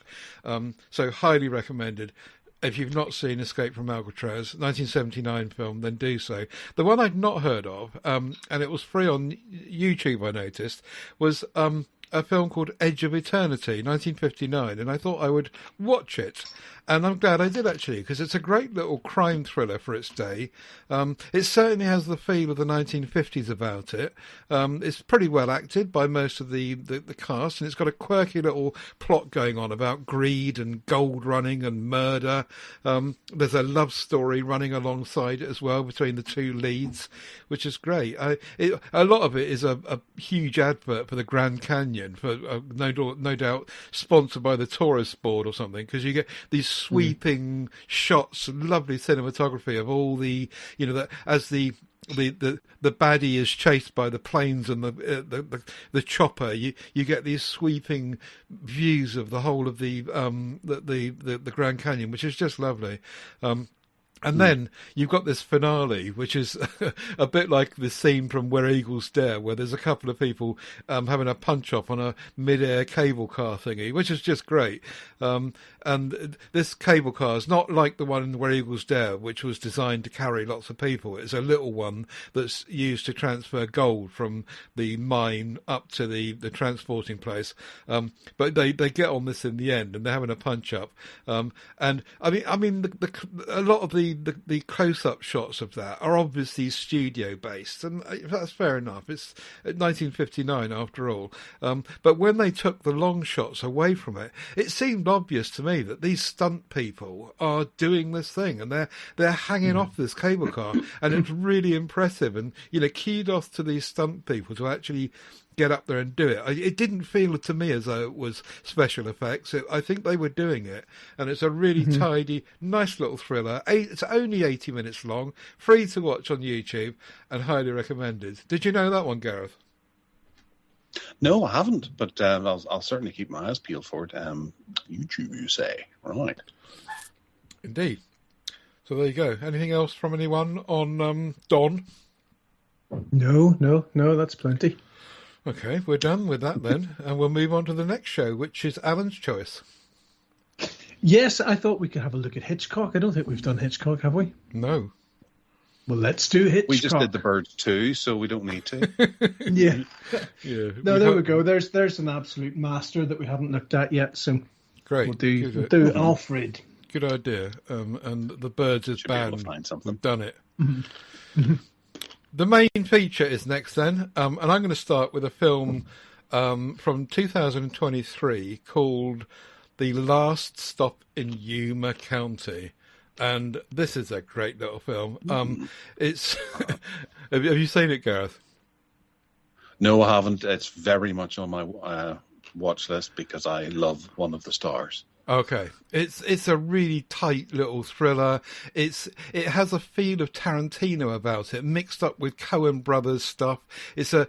So highly recommended. If you've not seen Escape from Alcatraz, 1979 film, then do so. The one I'd not heard of, and it was free on YouTube, I noticed, was a film called Edge of Eternity, 1959, and I thought I would watch it. And I'm glad I did, actually, because it's a great little crime thriller for its day. It certainly has the feel of the 1950s about it. It's pretty well acted by most of the cast, and it's got a quirky little plot going on about greed and gold running and murder. There's a love story running alongside it as well between the two leads, which is great. A lot of it is a huge advert for the Grand Canyon, for no doubt sponsored by the Tourist Board or something, because you get these sweeping shots, lovely cinematography of all the, as the baddie is chased by the planes and the chopper, you get these sweeping views of the whole of the Grand Canyon, which is just lovely. And then you've got this finale, which is a bit like the scene from Where Eagles Dare, where there's a couple of people having a punch-off on a mid-air cable car thingy, which is just great. And this cable car is not like the one in Where Eagles Dare, which was designed to carry lots of people. It's a little one that's used to transfer gold from the mine up to the transporting place. But they get on this in the end, and they're having a punch-up. And I mean, a lot of the close-up shots of that are obviously studio-based, and that's fair enough. It's 1959 after all. But when they took the long shots away from it, it seemed obvious to me that these stunt people are doing this thing, and they're hanging off this cable car, and it's really impressive. And kudos to these stunt people to actually get up there and do it. It didn't feel to me as though it was special effects. I think they were doing it, and it's a really tidy, nice little thriller. It's only 80 minutes long, free to watch on YouTube, and highly recommended. Did you know that one, Gareth? No, I haven't, but I'll certainly keep my eyes peeled for it. YouTube, you say? Right. Indeed. So there you go. Anything else from anyone on Don? No, that's plenty. Okay, we're done with that then, and we'll move on to the next show, which is Alan's choice. Yes, I thought we could have a look at Hitchcock. I don't think we've done Hitchcock, have we? No. Well, let's do Hitchcock. We just did The Birds too, so we don't need to. Yeah. No, there we go. There's an absolute master that we haven't looked at yet, so great. We'll do Alfred. Good idea. And The Birds is banned. We've done it. The main feature is next then, and I'm going to start with a film from 2023 called The Last Stop in Yuma County. And this is a great little film. It's have you seen it, Gareth? No, I haven't. It's very much on my watch list because I love one of the stars. Okay, it's a really tight little thriller. It has a feel of Tarantino about it, mixed up with Coen Brothers stuff. It's I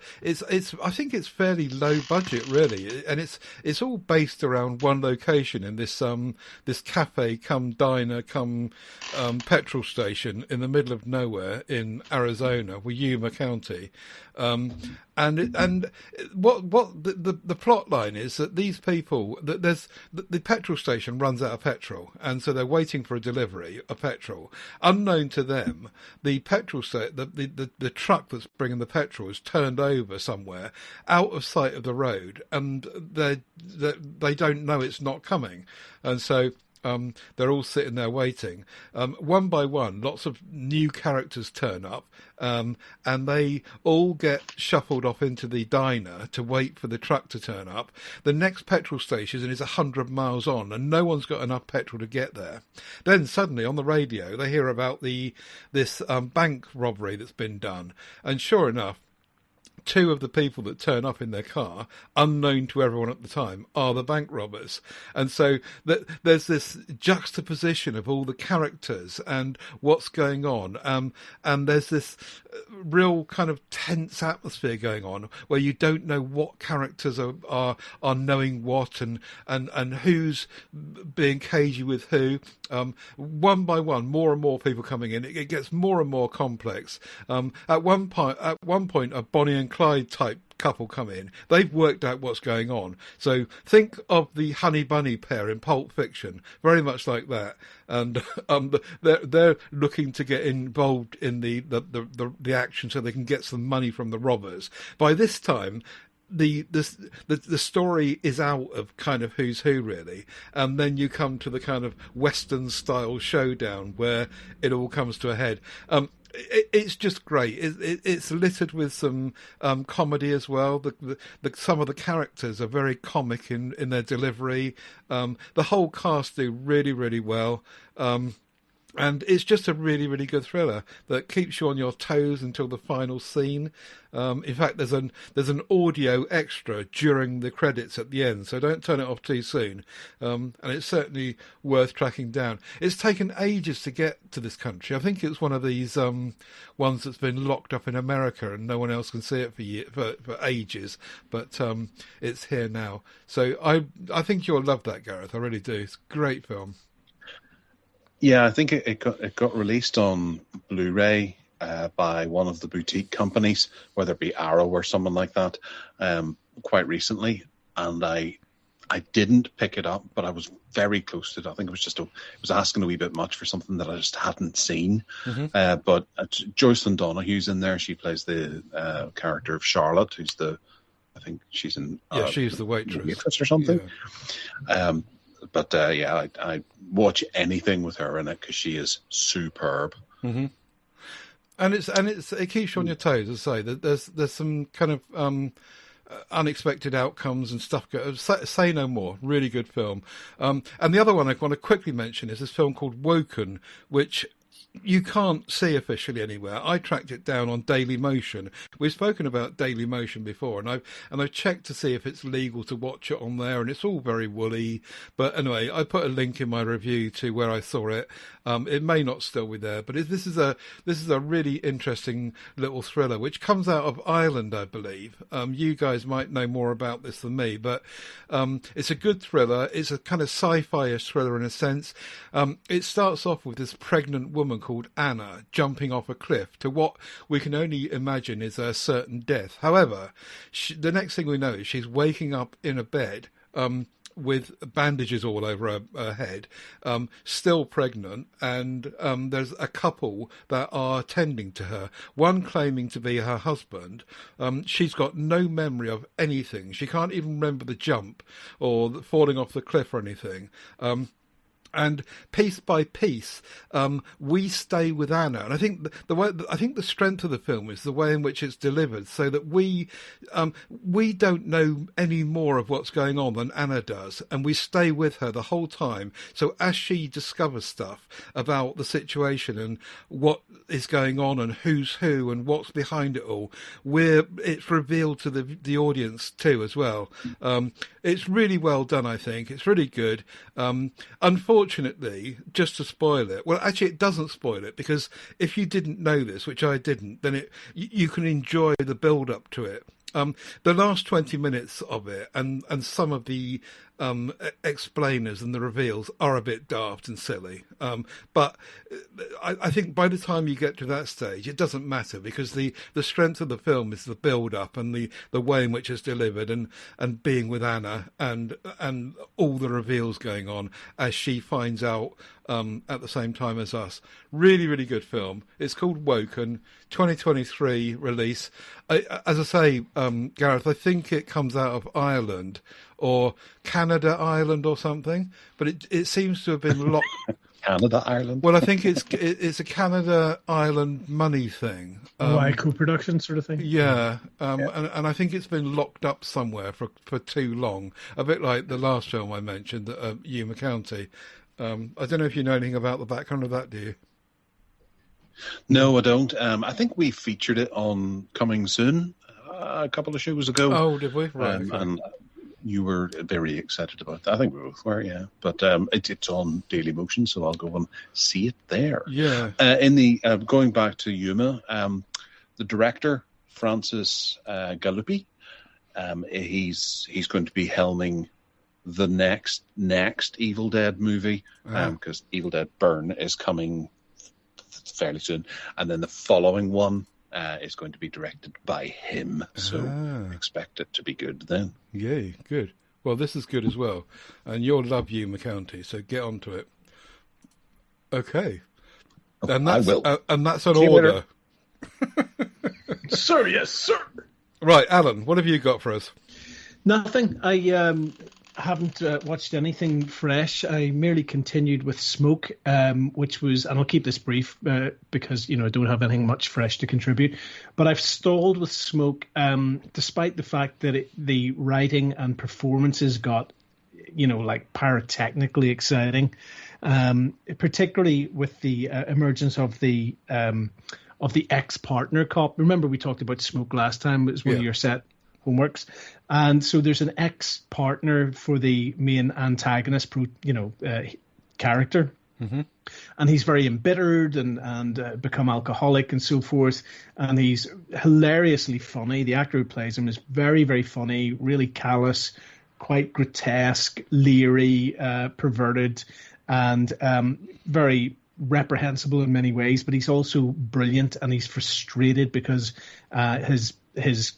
think it's fairly low budget really, and it's all based around one location in this cafe cum diner cum petrol station in the middle of nowhere in Arizona, Yuma County. And what the plot line is that these people, that there's the petrol station runs out of petrol, and so they're waiting for a delivery of petrol. Unknown to them, the petrol the truck that's bringing the petrol is turned over somewhere out of sight of the road, and they don't know it's not coming, and so they're all sitting there waiting. One by one, lots of new characters turn up, and they all get shuffled off into the diner to wait for the truck to turn up. The next petrol station is 100 miles on, and no one's got enough petrol to get there. Then suddenly on the radio, they hear about this bank robbery that's been done, and sure enough, two of the people that turn up in their car, unknown to everyone at the time, are the bank robbers. And so there's this juxtaposition of all the characters and what's going on. And there's this real kind of tense atmosphere going on where you don't know what characters are knowing what and who's being cagey with who. One by one, more and more people coming in. It gets more and more complex. At one point, a Bonnie and Clyde type couple come in. They've worked out what's going on. So think of the Honey Bunny pair in Pulp Fiction, very much like that. And they're looking to get involved in the action so they can get some money from the robbers. By this time, the story is out of kind of who's who really, and then you come to the kind of Western style showdown where it all comes to a head. It's just great. It's littered with some comedy as well. Some of the characters are very comic in their delivery. The whole cast do really, really well. And it's just a really, really good thriller that keeps you on your toes until the final scene. In fact, there's an audio extra during the credits at the end, so don't turn it off too soon. And it's certainly worth tracking down. It's taken ages to get to this country. I think it's one of these ones that's been locked up in America and no one else can see it for ages. But it's here now. So I think you'll love that, Gareth. I really do. It's a great film. Yeah, I think it got released on Blu-ray by one of the boutique companies, whether it be Arrow or someone like that, quite recently, and I didn't pick it up, but I was very close to it. I think it was asking a wee bit much for something that I just hadn't seen. Mm-hmm. But Jocelyn Donahue's in there. She plays the character of Charlotte, who's I think she's in. She's the waitress or something. Yeah. But I watch anything with her in it because she is superb. Mm-hmm. And it keeps you on your toes. As I say, there's some kind of unexpected outcomes and stuff. Say no more. Really good film. And the other one I want to quickly mention is this film called Woken, which you can't see officially anywhere. I tracked it down on Daily Motion. We've spoken about Daily Motion before, and I've checked to see if it's legal to watch it on there, and it's all very woolly. But anyway, I put a link in my review to where I saw it. It may not still be there, but this is a really interesting little thriller which comes out of Ireland, I believe. You guys might know more about this than me, but it's a good thriller. It's a kind of sci-fi-ish thriller in a sense. It starts off with this pregnant woman called Anna jumping off a cliff to what we can only imagine is a certain death. However, the next thing we know is she's waking up in a bed with bandages all over her head, still pregnant, and there's a couple that are tending to her, one claiming to be her husband. She's got no memory of anything. She can't even remember the jump or falling off the cliff or anything. And piece by piece, we stay with Anna, and I think the strength of the film is the way in which it's delivered, so that we don't know any more of what's going on than Anna does, and we stay with her the whole time. So as she discovers stuff about the situation and what is going on and who's who and what's behind it all, it's revealed to the audience too as well. It's really well done. I think it's really good. Unfortunately, just to spoil it, well, actually, it doesn't spoil it, because if you didn't know this, which I didn't, then you can enjoy the build-up to it. The last 20 minutes of it and some of the explainers and the reveals are a bit daft and silly. But I think by the time you get to that stage, it doesn't matter, because the strength of the film is the build-up and the way in which it's delivered and being with Anna and all the reveals going on as she finds out at the same time as us. Really, really good film. It's called Woken, 2023 release. As I say, Gareth, I think it comes out of Ireland or Canada, Ireland or something, but it seems to have been locked. Canada, Ireland? Well, I think it's a Canada, Ireland money thing. Co-production sort of thing? Yeah, and I think it's been locked up somewhere for too long, a bit like the last film I mentioned, Yuma County. I don't know if you know anything about the background of that, do you? No, I don't. I think we featured it on Coming Soon a couple of shows ago. Oh, did we? Right. And you were very excited about that. I think we both were, yeah. But it's on Daily Motion, so I'll go and see it there. Yeah. Going back to Yuma, the director, Francis Galupi, he's going to be helming the next Evil Dead movie, because Evil Dead Burn is coming fairly soon, and then the following one is going to be directed by him, so expect it to be good then. Yay, good. Well, this is good as well, and you'll love Yuma County, so get onto it. Okay. And that's, I will. And that's an order. Sir, yes, sir. Right, Allan, what have you got for us? Nothing. I haven't watched anything fresh. I merely continued with Smoke, which was, and I'll keep this brief because I don't have anything much fresh to contribute. But I've stalled with Smoke, despite the fact that the writing and performances got, like pyrotechnically exciting, particularly with the emergence of the ex-partner cop. Remember, we talked about Smoke last time. It was one of your set homeworks, and so there's an ex-partner for the main antagonist, character, and he's very embittered and become alcoholic and so forth. And he's hilariously funny. The actor who plays him is very, very funny, really callous, quite grotesque, leery, perverted. and very reprehensible in many ways, but he's also brilliant, and he's frustrated because his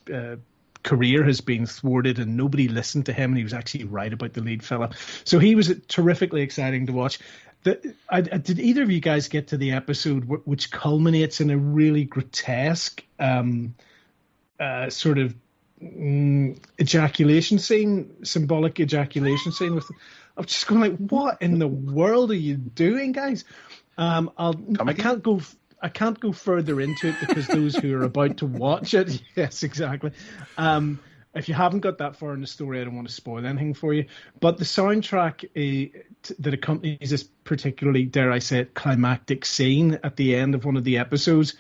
career has been thwarted and nobody listened to him, and he was actually right about the lead fella. So he was terrifically exciting to watch. Did either of you guys get to the episode which culminates in a really grotesque sort of ejaculation scene, symbolic ejaculation scene? I'm just going like, what in the world are you doing, guys? I can't go further into it because those who are about to watch it, yes, exactly. If you haven't got that far in the story, I don't want to spoil anything for you. But the soundtrack that accompanies this particularly, dare I say it, climactic scene at the end of one of the episodes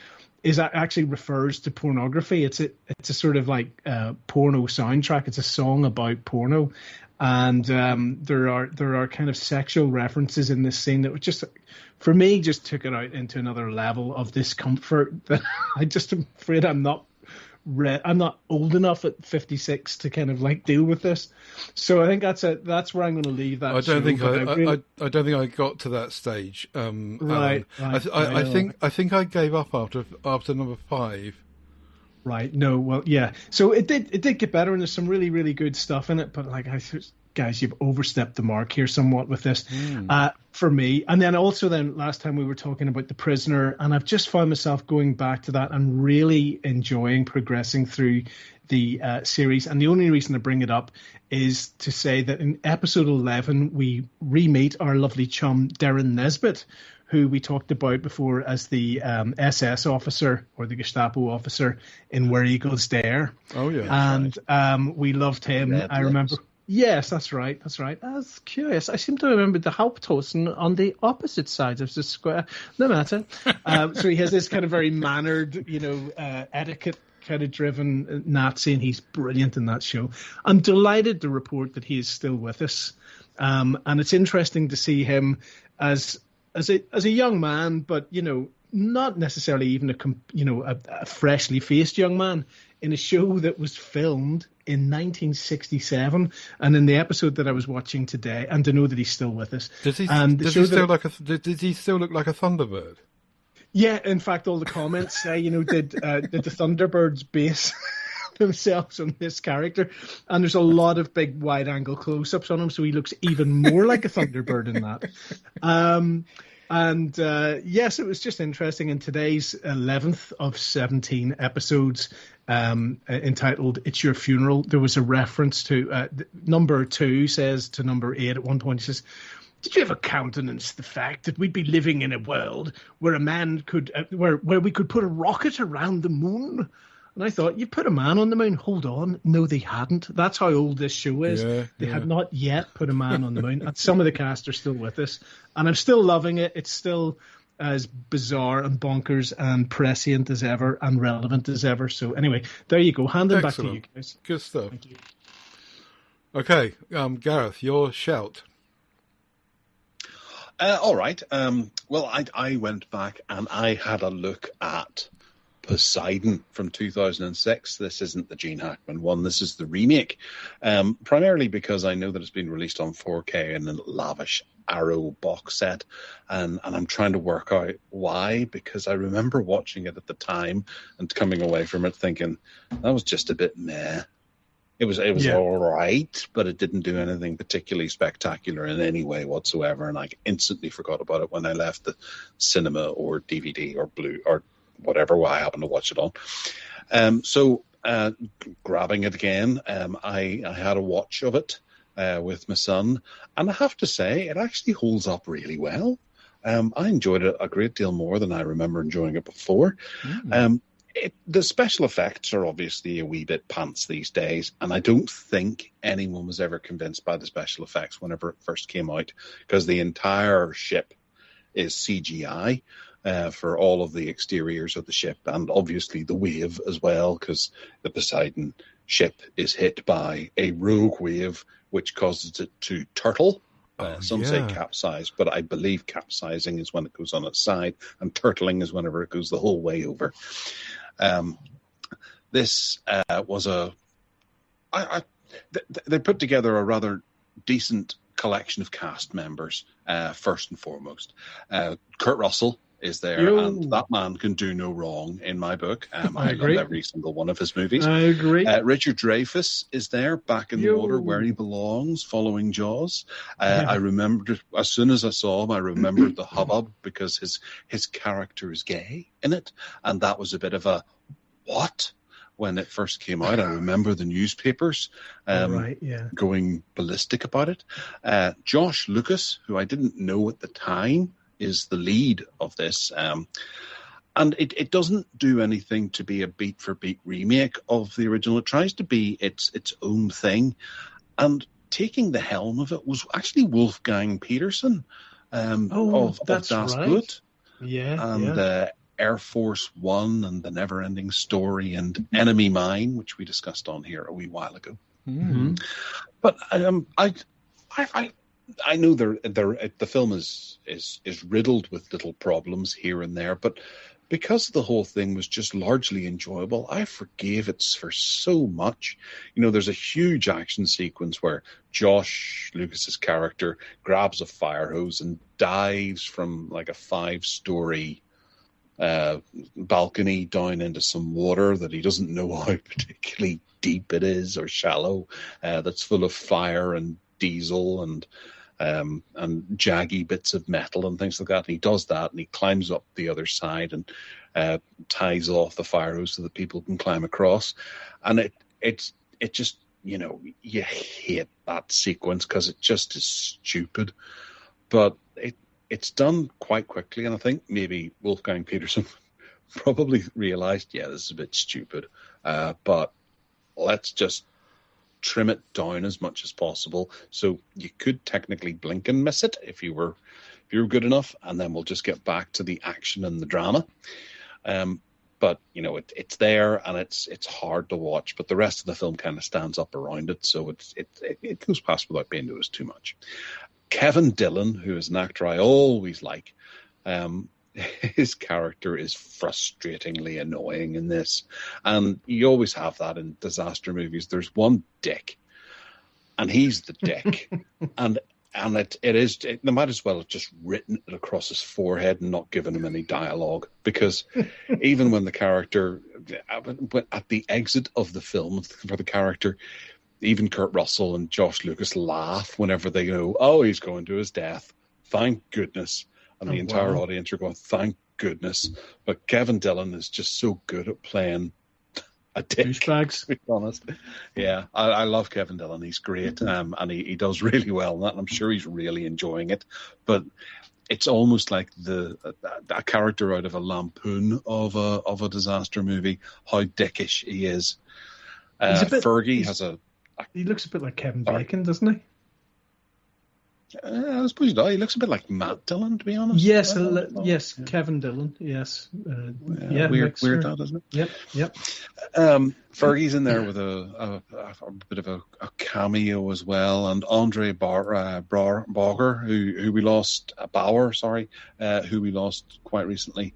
actually refers to pornography. It's a sort of like porno soundtrack. It's a song about porno. And there are kind of sexual references in this scene that were just, for me, just took it out into another level of discomfort that I just am afraid I'm not old enough at 56 to kind of like deal with this. So I think that's where I'm going to leave that. I don't think I got to that stage. Right. I think I gave up after number 5. Right. No. Well, yeah. So it did get better, and there's some really, really good stuff in it. But like, guys, you've overstepped the mark here somewhat with this for me. And then also, last time we were talking about The Prisoner, and I've just found myself going back to that and really enjoying progressing through the series. And the only reason I bring it up is to say that in episode 11 we re-meet our lovely chum Darren Nesbitt, who we talked about before as the SS officer or the Gestapo officer in Where Eagles Dare. Oh, yeah. And we loved him. I remember. Yes, that's right. That's curious. I seem to remember the Hauptzosen on the opposite sides of the square. No matter. So he has this kind of very mannered, etiquette kind of driven Nazi, and he's brilliant in that show. I'm delighted to report that he is still with us. And it's interesting to see him as a young man, but not necessarily even a freshly faced young man in a show that was filmed in 1967, and in the episode that I was watching today, and to know that he's still with us. Did he still look like a Thunderbird? Yeah, in fact, all the comments say, did the Thunderbirds base themselves on this character? And there's a lot of big wide-angle close-ups on him, so he looks even more like a Thunderbird in that. And yes, it was just interesting. In today's 11th of 17 episodes, entitled "It's Your Funeral," there was a reference to number 2 says to number 8 at one point. He says, "Did you ever countenance the fact that we'd be living in a world where a man could, where we could put a rocket around the moon?" And I thought, you put a man on the moon? Hold on. No, they hadn't. That's how old this show is. They had not yet put a man on the moon. And some of the cast are still with us. And I'm still loving it. It's still as bizarre and bonkers and prescient as ever and relevant as ever. So anyway, there you go. Handing back to you guys. Good stuff. Thank you. Okay, Gareth, your shout. All right. Well, I went back and I had a look at Poseidon from 2006. This isn't the Gene Hackman one. This is the remake, primarily because I know that it's been released on 4K in a lavish Arrow box set, and I'm trying to work out why, because I remember watching it at the time and coming away from it thinking that was just a bit meh. It was all right, but it didn't do anything particularly spectacular in any way whatsoever, and I instantly forgot about it when I left the cinema or DVD or Blue or whatever I happened to watch it on. So grabbing it again, I had a watch of it with my son, and I have to say it actually holds up really well. I enjoyed it a great deal more than I remember enjoying it before. The special effects are obviously a wee bit pants these days, and I don't think anyone was ever convinced by the special effects whenever it first came out, because the entire ship is CGI. For all of the exteriors of the ship, and obviously the wave as well, because the Poseidon ship is hit by a rogue wave which causes it to turtle. Some say capsize, but I believe capsizing is when it goes on its side, and turtling is whenever it goes the whole way over. This was they put together a rather decent collection of cast members, first and foremost. Kurt Russell is there, and that man can do no wrong in my book. I love every single one of his movies. I agree. Richard Dreyfuss is there, back in the water where he belongs, following Jaws. I remembered, as soon as I saw him, I remembered the hubbub because his character is gay in it, and that was a bit of a what? When it first came out, I remember the newspapers going ballistic about it. Josh Lucas, who I didn't know at the time, is the lead of this. And it doesn't do anything to be a beat-for-beat remake of the original. It tries to be its own thing. And taking the helm of it was actually Wolfgang Petersen of Das Boot. Yeah. And Air Force One and The Never-Ending Story and Enemy Mine, which we discussed on here a wee while ago. Mm-hmm. But I know the film is riddled with little problems here and there, but because the whole thing was just largely enjoyable, I forgave it for so much. There's a huge action sequence where Josh Lucas's character grabs a fire hose and dives from like a 5-story balcony down into some water that he doesn't know how particularly deep it is or shallow, that's full of fire and diesel and jaggy bits of metal and things like that. And he does that, and he climbs up the other side and ties off the fire hose so that people can climb across. And it just, you hate that sequence because it just is stupid. But it's done quite quickly, and I think maybe Wolfgang Petersen probably realized, this is a bit stupid, but let's just trim it down as much as possible. So you could technically blink and miss it if you were good enough, and then we'll just get back to the action and the drama. But it's there, and it's hard to watch. But the rest of the film kind of stands up around it, so it goes past without being noticed too much. Kevin Dillon, who is an actor I always like, his character is frustratingly annoying in this. And you always have that in disaster movies. There's one dick, and he's the dick. and they might as well have just written it across his forehead and not given him any dialogue. Because even when the character, at the exit of the film for the character, even Kurt Russell and Josh Lucas laugh whenever they know, he's going to his death. Thank goodness. And the entire audience are going, thank goodness. But Kevin Dillon is just so good at playing a dick, douchebags, to be honest. Yeah, I love Kevin Dillon. He's great, and he does really well in that, and I'm sure he's really enjoying it. But it's almost like a character out of a lampoon of a disaster movie, how dickish he is. Fergie has a... He looks a bit like Kevin Bacon, doesn't he? I suppose he does. He looks a bit like Matt Dillon, to be honest. Yes, yes, yeah. Kevin Dillon, yes. Weird that, isn't it? Yep. Fergie's in there with a bit of a cameo as well, and Andre Bauer, who we lost, who we lost quite recently.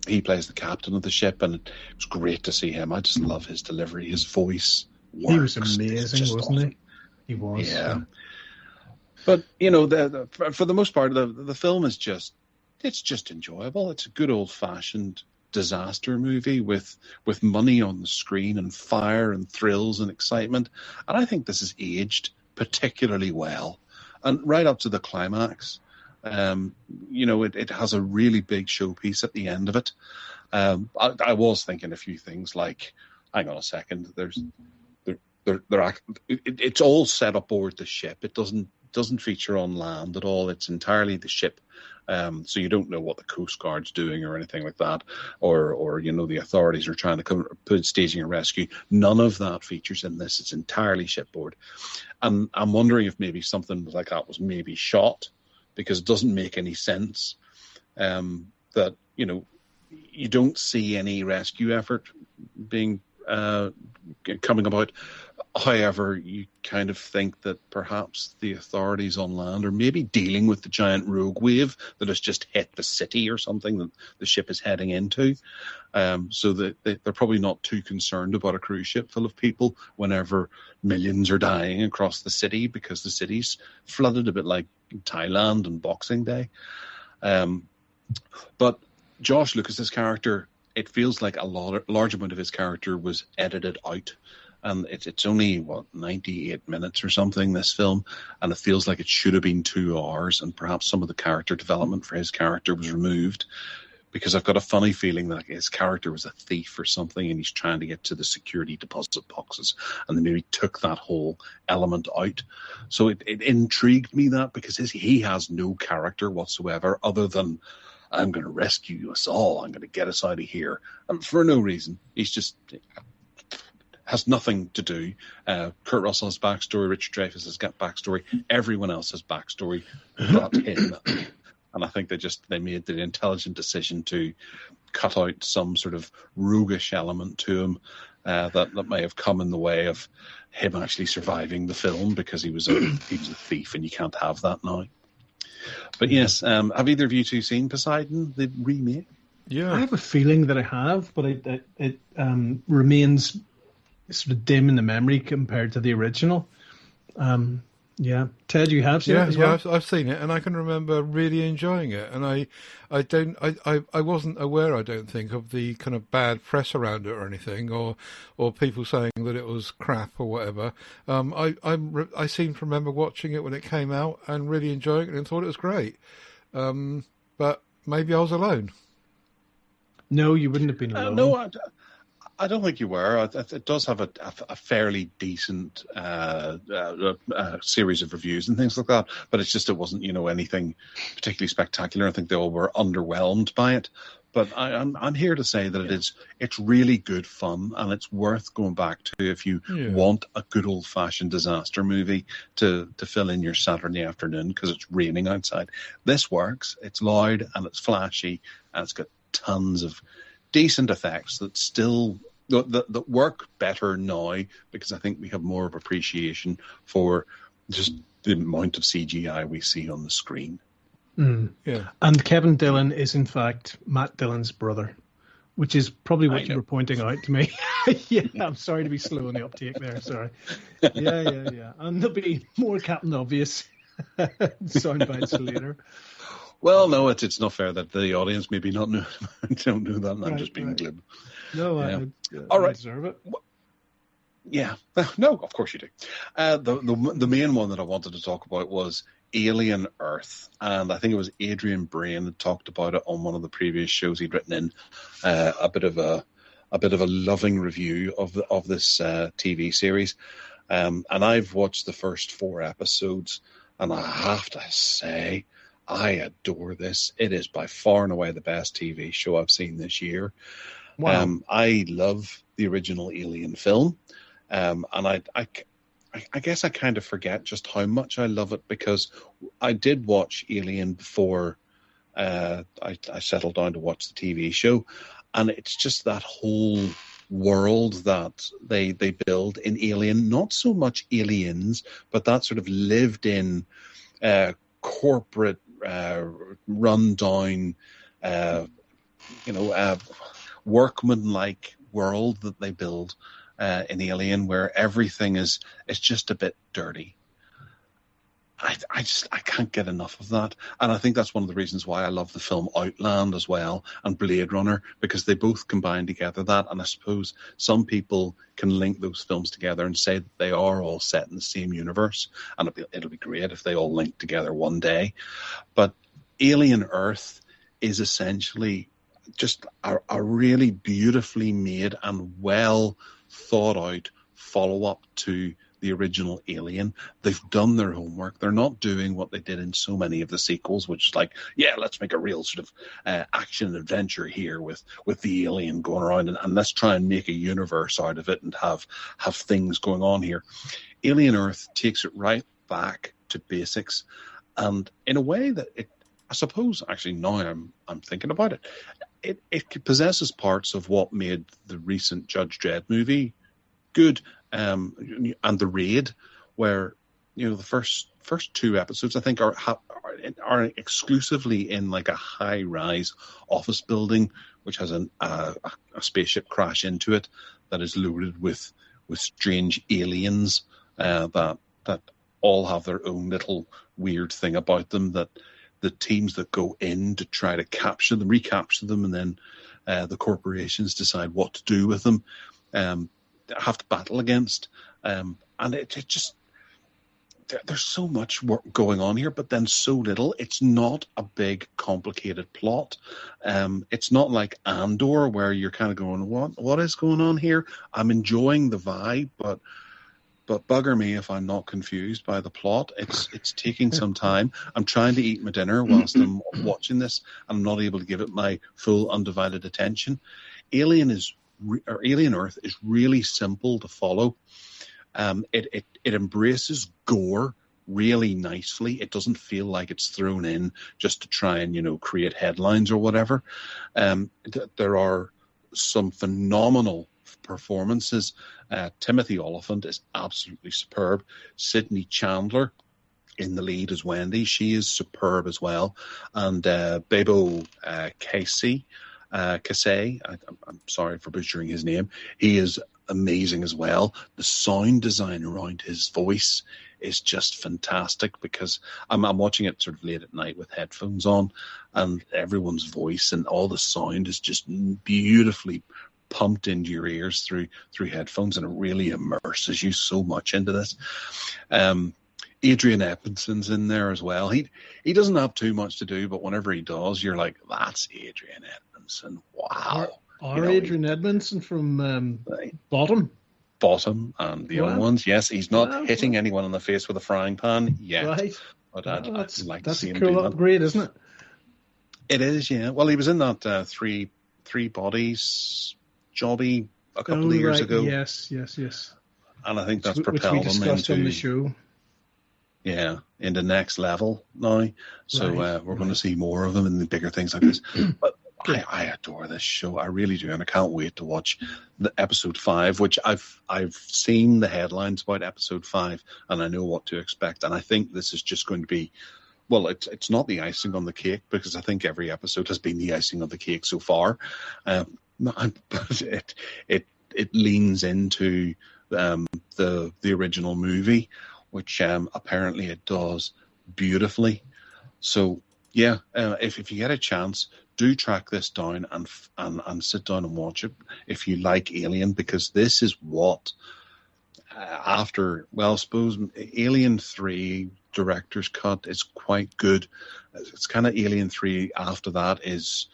He plays the captain of the ship, and it was great to see him. I just love his delivery, his voice works. He was amazing, wasn't he? He was. Yeah. But, for the most part, the film is just enjoyable. It's a good old-fashioned disaster movie with money on the screen and fire and thrills and excitement. And I think this is aged particularly well. And right up to the climax, it has a really big showpiece at the end of it. I was thinking a few things like, hang on a second, it's all set aboard the ship. It doesn't feature on land at all. It's entirely the ship. So you don't know what the Coast Guard's doing or anything like that, or the authorities are trying to come staging a rescue. None of that features in this. It's entirely shipboard. And I'm wondering if maybe something like that was maybe shot, because it doesn't make any sense that you don't see any rescue effort being coming about However, you kind of think that perhaps the authorities on land are maybe dealing with the giant rogue wave that has just hit the city or something that the ship is heading into. So that they're probably not too concerned about a cruise ship full of people whenever millions are dying across the city because the city's flooded, a bit like Thailand and Boxing Day. But Josh Lucas's character, it feels like a large amount of his character was edited out. And it's only, 98 minutes or something, this film, and it feels like it should have been 2 hours, and perhaps some of the character development for his character was removed, because I've got a funny feeling that his character was a thief or something, and he's trying to get to the security deposit boxes, and they maybe took that whole element out. So it intrigued me, that, because he has no character whatsoever, other than, I'm going to rescue us all, I'm going to get us out of here, and for no reason. He's just... has nothing to do. Kurt Russell has backstory, Richard Dreyfuss has got backstory, everyone else has backstory but him. And I think they made the intelligent decision to cut out some sort of roguish element to him that may have come in the way of him actually surviving the film, because he was a thief, and you can't have that now. But yes, have either of you two seen Poseidon, the remake? Yeah, I have a feeling that I have, but it remains sort of dim in the memory compared to the original. Yeah, Ted, you have seen it as well? Yeah, I've seen it, and I can remember really enjoying it. And I wasn't aware, I don't think, of the kind of bad press around it or anything, or people saying that it was crap or whatever. I seem to remember watching it when it came out and really enjoying it and thought it was great. But maybe I was alone. No, you wouldn't have been alone. No, I don't think you were. It does have a fairly decent series of reviews and things like that, but it's just, it wasn't, anything particularly spectacular. I think they all were underwhelmed by it. But I'm here to say that it's really good fun, and it's worth going back to if you want a good old-fashioned disaster movie to fill in your Saturday afternoon because it's raining outside. This works. It's loud and it's flashy, and it's got tons of decent effects that still that work better now, because I think we have more of appreciation for just the amount of CGI we see on the screen. Mm. Yeah. And Kevin Dillon is in fact Matt Dillon's brother, which is probably what you were pointing out to me. Yeah, I'm sorry to be slow on the uptake there. Sorry. Yeah. And there'll be more Captain Obvious sound bites later. Well, no, it's not fair that the audience maybe don't know that, and I'm just being glib. No, all right. I deserve it. Yeah, no, of course you do. The main one that I wanted to talk about was Alien Earth, and I think it was Adrian Brain that talked about it on one of the previous shows he'd written in, a bit of a loving review of this TV series, and I've watched the first 4 episodes, and I have to say, I adore this. It is by far and away the best TV show I've seen this year. Wow. I love the original Alien film, and I guess I kind of forget just how much I love it, because I did watch Alien before I settled down to watch the TV show, and it's just that whole world that they build in Alien, not so much aliens, but that sort of lived in corporate rundown, workman-like world that they build in Alien, where everything is just a bit dirty. I can't get enough of that, and I think that's one of the reasons why I love the film Outland as well, and Blade Runner, because they both combine together that. And I suppose some people can link those films together and say that they are all set in the same universe, and it'll be great if they all link together one day. But Alien Earth is essentially just a really beautifully made and well thought out follow-up to the original Alien. They've done their homework. They're not doing what they did in so many of the sequels, which is like, let's make a real sort of action adventure here with the alien going around, and let's try and make a universe out of it and have things going on here. Alien Earth takes it right back to basics, and in a way that I suppose, actually, now I'm thinking about it, it possesses parts of what made the recent Judge Dredd movie good. And the raid, where the first two episodes I think are exclusively in like a high-rise office building, which has a spaceship crash into it that is loaded with strange aliens that all have their own little weird thing about them, that the teams that go in to try to recapture them, and then the corporations decide what to do with them, have to battle against. And it just, there's so much work going on here, but then so little. It's not a big, complicated plot. It's not like Andor, where you're kind of going, what is going on here? I'm enjoying the vibe, but bugger me if I'm not confused by the plot. It's taking some time. I'm trying to eat my dinner whilst I'm watching this, and I'm not able to give it my full undivided attention. Alien Earth is really simple to follow. It embraces gore really nicely. It doesn't feel like it's thrown in just to try and create headlines or whatever. There are some phenomenal performances. Timothy Oliphant is absolutely superb. Sydney Chandler in the lead as Wendy. She is superb as well. And Bebo Kasey, I'm sorry for butchering his name. He is amazing as well. The sound design around his voice is just fantastic, because I'm watching it sort of late at night with headphones on, and everyone's voice and all the sound is just beautifully pumped into your ears through headphones, and it really immerses you so much into this. Adrian Edmondson's in there as well. He doesn't have too much to do, but whenever he does, you're like, that's Adrian Edmondson. Wow. Adrian Edmondson from Bottom, and the other ones. Yes, he's not hitting anyone in the face with a frying pan yet. Right. But I'd like to see him do that. That's a cool upgrade, isn't it? It is, yeah. Well, he was in that Three Bodies jobby a couple of years ago. Yes. And I think that's propelled him into on the show. Yeah, into next level now. So we're going to see more of him in the bigger things like this. But I adore this show. I really do, and I can't wait to watch the episode 5, which I've seen the headlines about episode 5, and I know what to expect. And I think this is just going to be, well, it's not the icing on the cake, because I think every episode has been the icing on the cake so far. But it leans into the original movie, which apparently it does beautifully. So yeah, if you get a chance, do track this down and sit down and watch it if you like Alien, because this is what I suppose Alien 3 director's cut is quite good. It's kind of Alien 3 after that is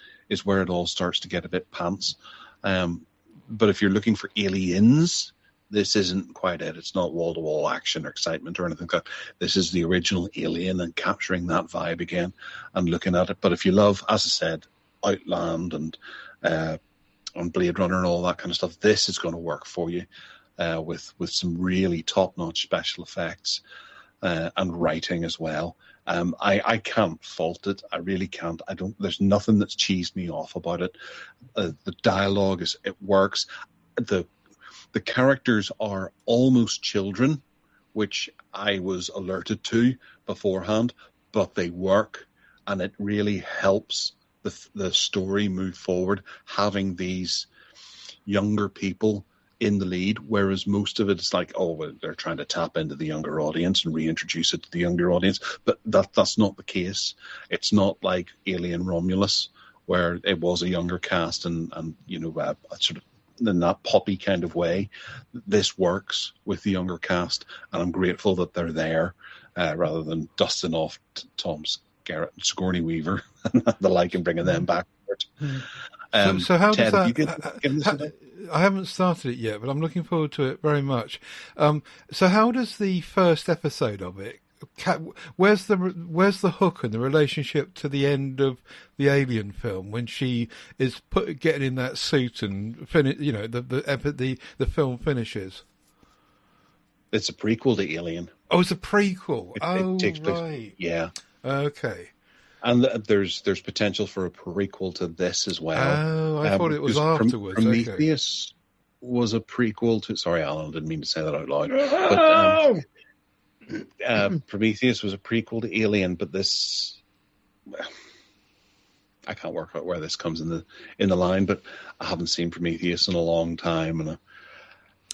where it all starts to get a bit pants. But if you're looking for aliens, this isn't quite it. It's not wall-to-wall action or excitement or anything like that. This is the original Alien and capturing that vibe again and looking at it. But if you love, as I said, Outland and Blade Runner and all that kind of stuff, this is going to work for you with some really top-notch special effects and writing as well. I can't fault it. I really can't. There's nothing that's cheesed me off about it. The dialogue it works. The characters are almost children, which I was alerted to beforehand, but they work, and it really helps the story move forward, having these younger people in the lead, whereas most of it is like, they're trying to tap into the younger audience and reintroduce it to the younger audience, but that's not the case. It's not like Alien Romulus, where it was a younger cast and a sort of in that poppy kind of way. This works with the younger cast, and I'm grateful that they're there rather than dusting off Tom's Gareth and Sigourney Weaver and the like and bringing them back. So how Ted, does that? I haven't started it yet, but I'm looking forward to it very much. So how does the first episode of it? Where's the hook and the relationship to the end of the Alien film when she is getting in that suit and the film finishes? It's a prequel to Alien. Oh, it's a prequel. It takes place, right. Yeah. Okay. And there's potential for a prequel to this as well. Oh, I thought it was afterwards. Prometheus was a prequel to... Sorry, Alan, I didn't mean to say that out loud. But Prometheus was a prequel to Alien, but this... I can't work out where this comes in the line, but I haven't seen Prometheus in a long time, and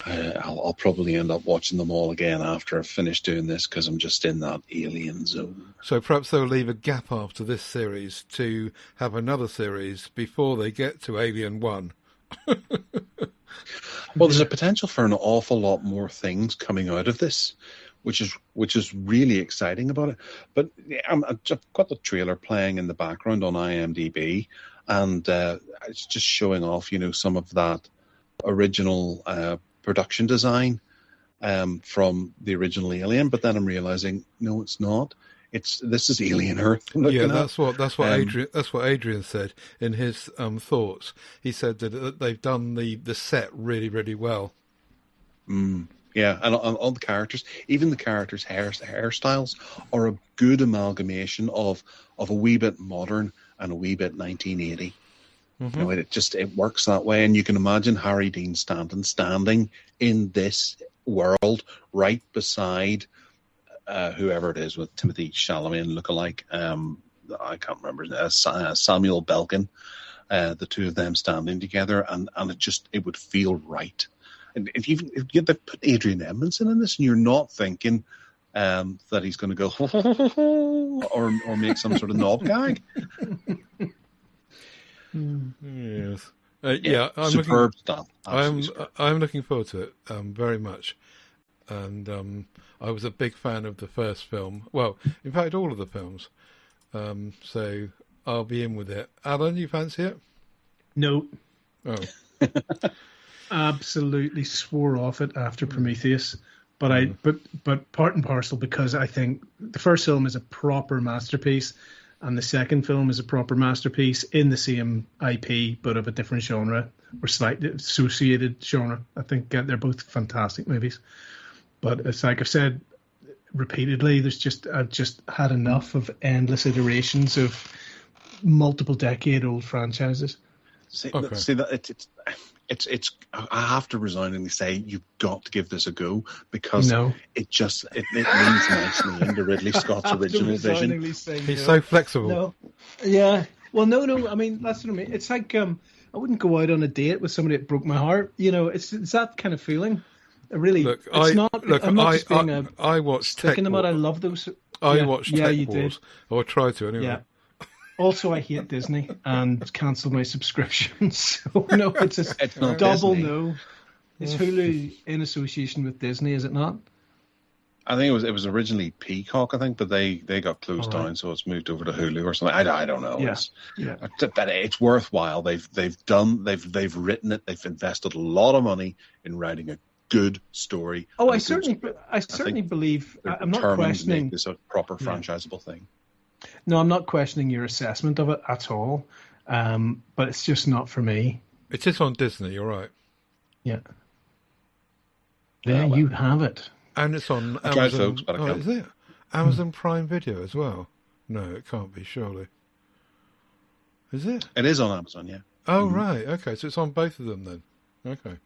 I'll probably end up watching them all again after I've finished doing this, because I'm just in that Alien zone. So perhaps they'll leave a gap after this series to have another series before they get to Alien 1. Well, there's a potential for an awful lot more things coming out of this, which is really exciting about it. But I've got the trailer playing in the background on IMDb, and it's just showing off, some of that original production design from the original Alien. But then I'm realizing, no, it's not. This is Alien Earth. Yeah, that's what Adrian said in his thoughts. He said that they've done the set really, really well. Yeah, and all the characters, even the characters' hairstyles, are a good amalgamation of a wee bit modern and a wee bit 1980. Mm-hmm. It works that way, and you can imagine Harry Dean Stanton standing in this world right beside whoever it is with Timothy Chalamet lookalike. I can't remember Samuel Belkin. The two of them standing together, and it would feel right. And if you put Adrian Edmondson in this, and you're not thinking that he's going to go or make some sort of knob gag. Yes. I'm superb stuff. I'm looking forward to it very much, and I was a big fan of the first film. Well, in fact, all of the films. So I'll be in with it. Alan, you fancy it? No. Oh. Absolutely swore off it after Prometheus, but but part and parcel, because I think the first film is a proper masterpiece, and the second film is a proper masterpiece in the same IP but of a different genre or slightly associated genre. I think they're both fantastic movies, but it's like I've said repeatedly, I've just had enough of endless iterations of multiple decade-old franchises. I have to resigningly say you've got to give this a go, because it leans nicely into Ridley Scott's original vision. He's so flexible. No. Yeah. Well, no. I mean, that's what I mean. It's like I wouldn't go out on a date with somebody that broke my heart. It's that kind of feeling. Really, I'm not just being I watched Tech Wars. I love those. I watched Tech Wars. Or I tried to anyway. Yeah. Also, I hate Disney and cancelled my subscription. So no, it's not double Disney. No. Is Hulu in association with Disney? Is it not? I think it was originally Peacock, I think, but they got closed down, so it's moved over to Hulu or something. I don't know. Yeah. But it's worthwhile. They've written it. They've invested a lot of money in writing a good story. Oh, I certainly believe. I'm not questioning to make this a proper franchisable thing. No, I'm not questioning your assessment of it at all, but it's just not for me. It is on Disney, you're right. Yeah. There you have it. And it's on Amazon. Is it? Amazon Prime Video as well? No, it can't be, surely. Is it? It is on Amazon, yeah. Oh, right. Okay, so it's on both of them then. Okay.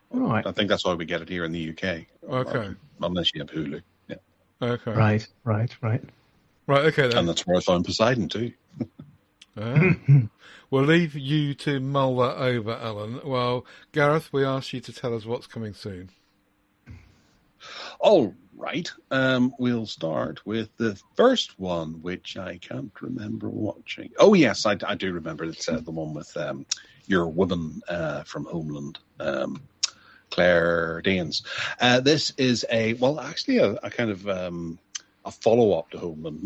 Right. I think that's why we get it here in the UK. Okay. Unless you have Hulu. Yeah. Okay. Right. Right, okay then. And that's where I found Poseidon too. We'll leave you to mull that over, Alan. Well, Gareth, we ask you to tell us what's coming soon. All right. We'll start with the first one, which I can't remember watching. Oh, yes, I do remember. It's the one with your woman from Homeland, Claire Danes. This is a kind of a follow-up to Homeland.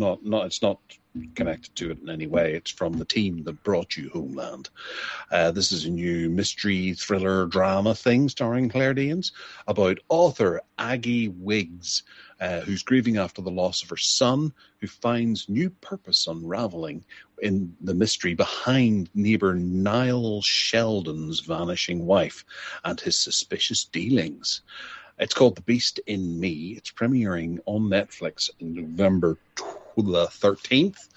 It's not connected to it in any way. It's from the team that brought you Homeland. This is a new mystery thriller drama thing starring Claire Danes about author Aggie Wiggs, who's grieving after the loss of her son, who finds new purpose unraveling in the mystery behind neighbour Niall Sheldon's vanishing wife and his suspicious dealings. It's called The Beast in Me. It's premiering on Netflix on November the 13th.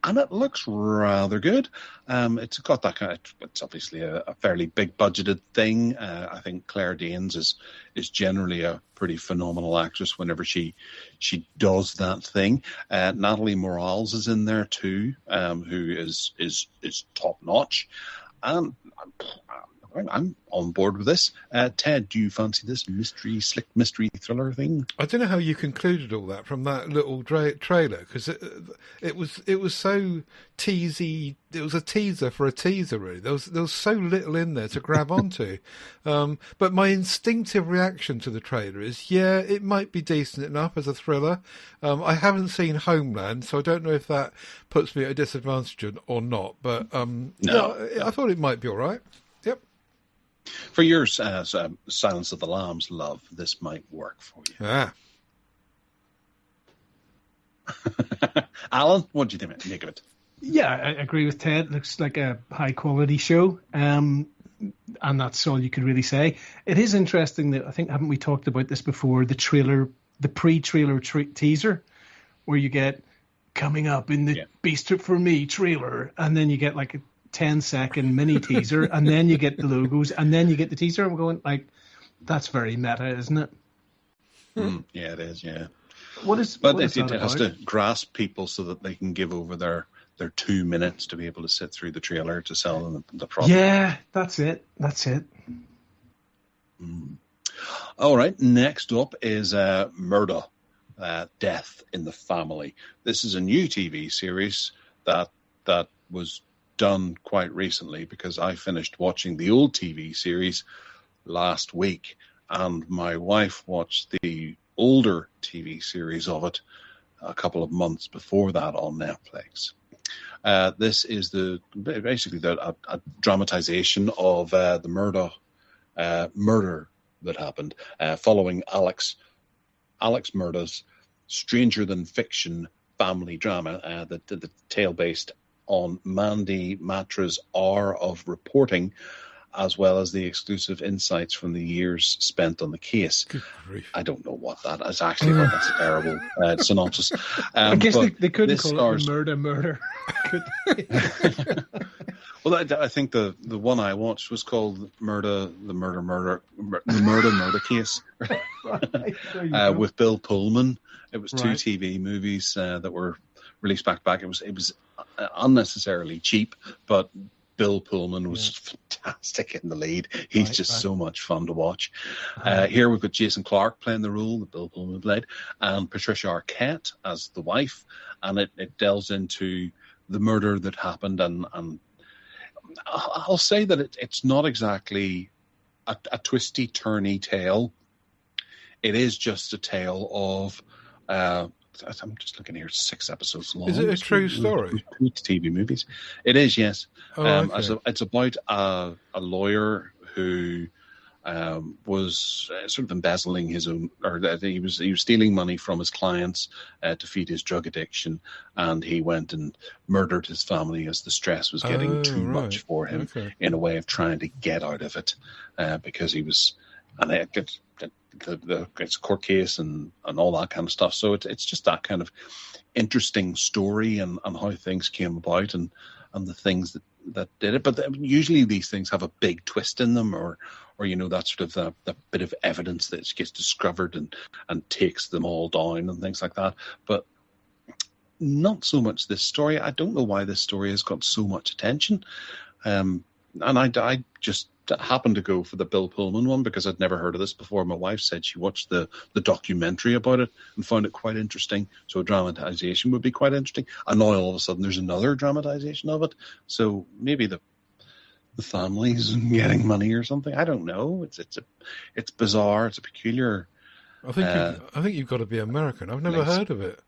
and it looks rather good. It's got that kind of. It's obviously a fairly big budgeted thing. I think Claire Danes is generally a pretty phenomenal actress whenever she does that thing. Natalie Morales is in there too, who is top notch, and I'm on board with this. Ted, do you fancy this slick mystery thriller thing? I don't know how you concluded all that from that little trailer, because it was so teasy. It was a teaser for a teaser, really. There was so little in there to grab onto. But my instinctive reaction to the trailer is, yeah, it might be decent enough as a thriller. I haven't seen Homeland, so I don't know if that puts me at a disadvantage or not. But No. yeah, I thought it might be all right. Yep. For your Silence of the Lambs love, this might work for you. Ah. Allan, what do you think of it? Yeah, I agree with Ted. It looks like a high-quality show, and that's all you could really say. It is interesting that, I think, haven't we talked about this before, the pre-trailer teaser, where you get coming up in the Beast for Me trailer, and then you get like a 10-second mini teaser, and then you get the logos, and then you get the teaser. I'm going, like, that's very meta, isn't it? Yeah, it is, yeah. It has to grasp people so that they can give over their 2 minutes to be able to sit through the trailer to sell them the product. Yeah, that's it. All right, next up is Murder, Death in the Family. This is a new TV series that was done quite recently, because I finished watching the old TV series last week, and my wife watched the older TV series of it a couple of months before that on Netflix. This is basically a dramatization of the murder that happened following Alex Murda's stranger than fiction family drama. The tale based on Mandy Matra's hour of reporting, as well as the exclusive insights from the years spent on the case. I don't know what that is actually. That's a terrible synopsis. I guess they couldn't call it murder. Well, I think the one I watched was called the murder case with Bill Pullman. It was two TV movies that were released back to back. It was unnecessarily cheap, but Bill Pullman was fantastic in the lead. He's just so much fun to watch. Here we've got Jason Clarke playing the role that Bill Pullman played, and Patricia Arquette as the wife, and it delves into the murder that happened, and I'll say that it's not exactly a twisty, turny tale. It is just a tale of... I'm just looking here, 6 episodes long. Is it a true story? 2 TV movies. It is, yes. Oh, okay. It's about a lawyer who was sort of embezzling his own, or that he was stealing money from his clients to feed his drug addiction, and he went and murdered his family as the stress was getting too much for him, in a way of trying to get out of it, because he was, and it's a court case and all that kind of stuff. So it's just that kind of interesting story and how things came about and the things that did it. But usually these things have a big twist in them, or that sort of the bit of evidence that gets discovered and takes them all down and things like that. But not so much this story. I don't know why this story has got so much attention. And I just happened to go for the Bill Pullman one because I'd never heard of this before. My wife said she watched the documentary about it and found it quite interesting. So a dramatization would be quite interesting. And now all of a sudden there's another dramatization of it. So maybe the family's getting money or something. I don't know. It's bizarre. It's a peculiar. I think you've got to be American. I've never heard of it.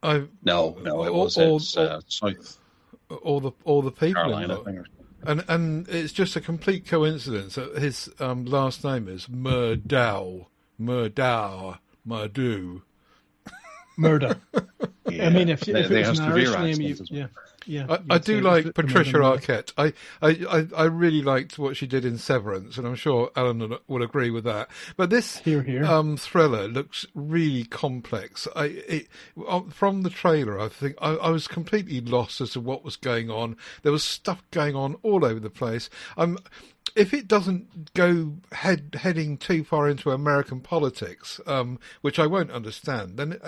No, it was South. All the people. Carolina, I think. And it's just a complete coincidence that his last name is Murdow. Murder. Yeah. I mean, if it They was have an Irish severe name, accents as well. I do like Patricia Arquette. Arquette. I really liked what she did in Severance, and I'm sure Alan will agree with that. But this thriller looks really complex. From the trailer, I think I was completely lost as to what was going on. There was stuff going on all over the place. If it doesn't go heading too far into American politics, which I won't understand, then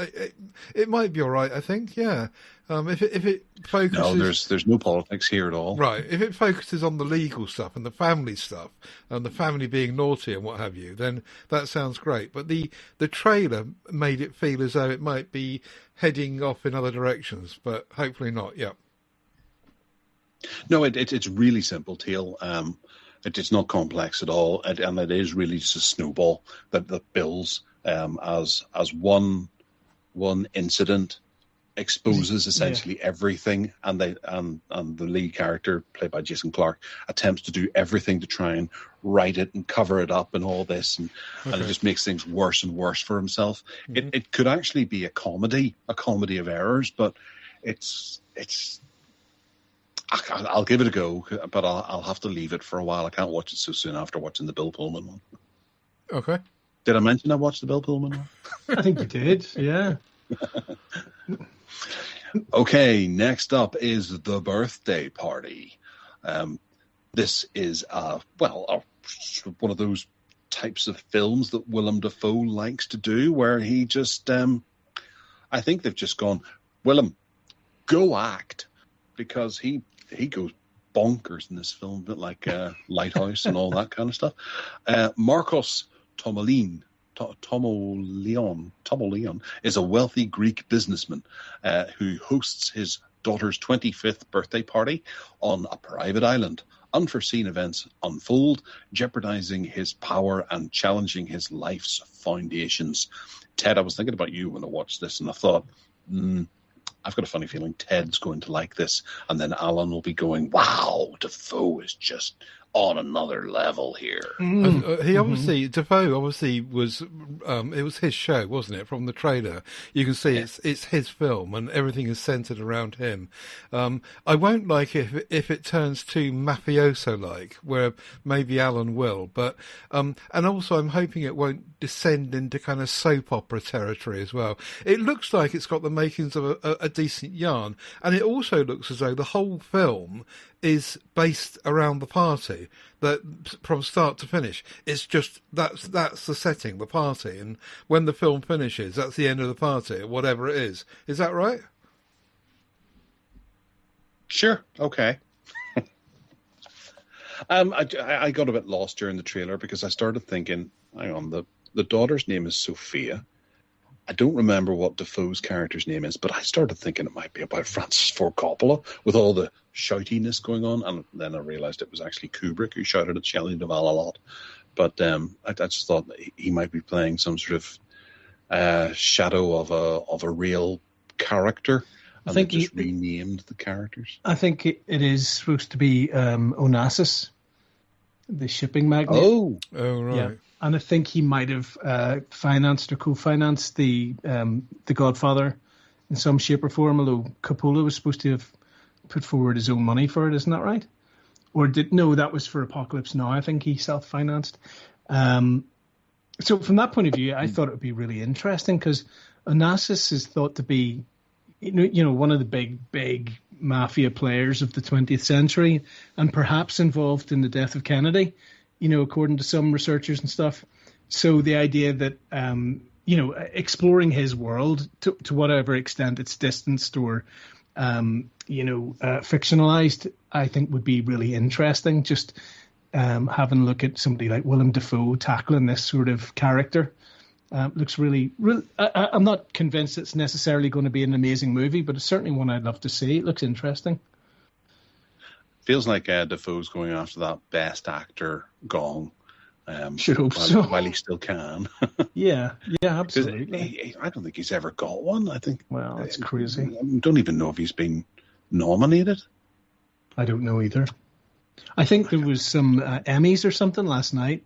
it might be all right. I think, yeah. If it focuses, no, there's no politics here at all. Right. If it focuses on the legal stuff and the family stuff and the family being naughty and what have you, then that sounds great. But the trailer made it feel as though it might be heading off in other directions, but hopefully not. Yeah. No, it's really simple, Teal. It's not complex at all, and it is really just a snowball that builds as one incident exposes essentially everything, and the lead character, played by Jason Clarke, attempts to do everything to try and write it and cover it up and all this, and it just makes things worse and worse for himself. Mm-hmm. It could actually be a comedy of errors, but it's. I'll give it a go, but I'll have to leave it for a while. I can't watch it so soon after watching the Bill Pullman one. Okay. Did I mention I watched the Bill Pullman one? I think you did, yeah. Okay, next up is The Birthday Party. This is, one of those types of films that Willem Dafoe likes to do, where he just, I think they've just gone, Willem, go act, because he goes bonkers in this film, a bit like Lighthouse and all that kind of stuff. Marcos Tomoleon is a wealthy Greek businessman who hosts his daughter's 25th birthday party on a private island. Unforeseen events unfold, jeopardizing his power and challenging his life's foundations. Ted, I was thinking about you when I watched this, and I thought, I've got a funny feeling Ted's going to like this, and then Allan will be going, wow, Dafoe is just on another level here. Dafoe obviously was, it was his show, wasn't it? From the trailer, you can see it's his film, and everything is centered around him. I won't like it if it turns too mafioso-like, where maybe Allan will, but and also I'm hoping it won't descend into kind of soap opera territory as well. It looks like it's got the makings of a decent yarn, and it also looks as though the whole film is based around the party, that from start to finish. It's just that's the setting, the party, and when the film finishes, that's the end of the party, or whatever it is. Is that right? Sure. Okay. I got a bit lost during the trailer because I started thinking, hang on, the daughter's name is Sophia. I don't remember what Dafoe's character's name is, but I started thinking it might be about Francis Ford Coppola with all the shoutiness going on, and then I realised it was actually Kubrick who shouted at Shelley Duvall a lot. But I just thought he might be playing some sort of shadow of a real character, and I think they just renamed the characters. I think it is supposed to be Onassis, the shipping magnate. Oh, right. Yeah. And I think he might have financed or co-financed the Godfather in some shape or form, although Coppola was supposed to have put forward his own money for it, isn't that right? Or that was for Apocalypse Now. I think he self-financed. So from that point of view, I thought it would be really interesting because Onassis is thought to be, one of the big mafia players of the 20th century, and perhaps involved in the death of Kennedy, according to some researchers and stuff. So the idea that, exploring his world to whatever extent it's distanced or, fictionalized, I think would be really interesting. Just having a look at somebody like Willem Dafoe tackling this sort of character looks really. I'm not convinced it's necessarily going to be an amazing movie, but it's certainly one I'd love to see. It looks interesting. Feels like Dafoe's going after that Best Actor gong. Should hope so. While he still can. yeah, absolutely. I don't think he's ever got one. I think. Well, that's crazy. I don't even know if he's been nominated. I don't know either. I think there was some Emmys or something last night,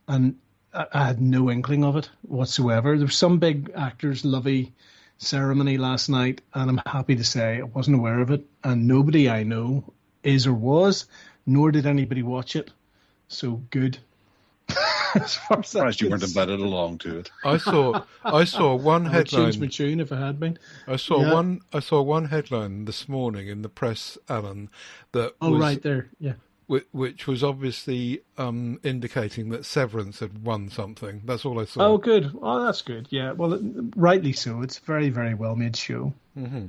and I had no inkling of it whatsoever. There were some big actors, Lovey ceremony last night, and I'm happy to say I wasn't aware of it, and nobody I know is or was, nor did anybody watch it. So good. As far as surprised you weren't invited along to it. I saw one headline. I changed my tune if I had been. I saw one headline this morning in the press, Allan, that was right there, yeah, which was obviously indicating that Severance had won something. That's all I saw. Oh, good. Oh, that's good. Yeah, well, rightly so. It's a very, very well made show. Mm-hmm.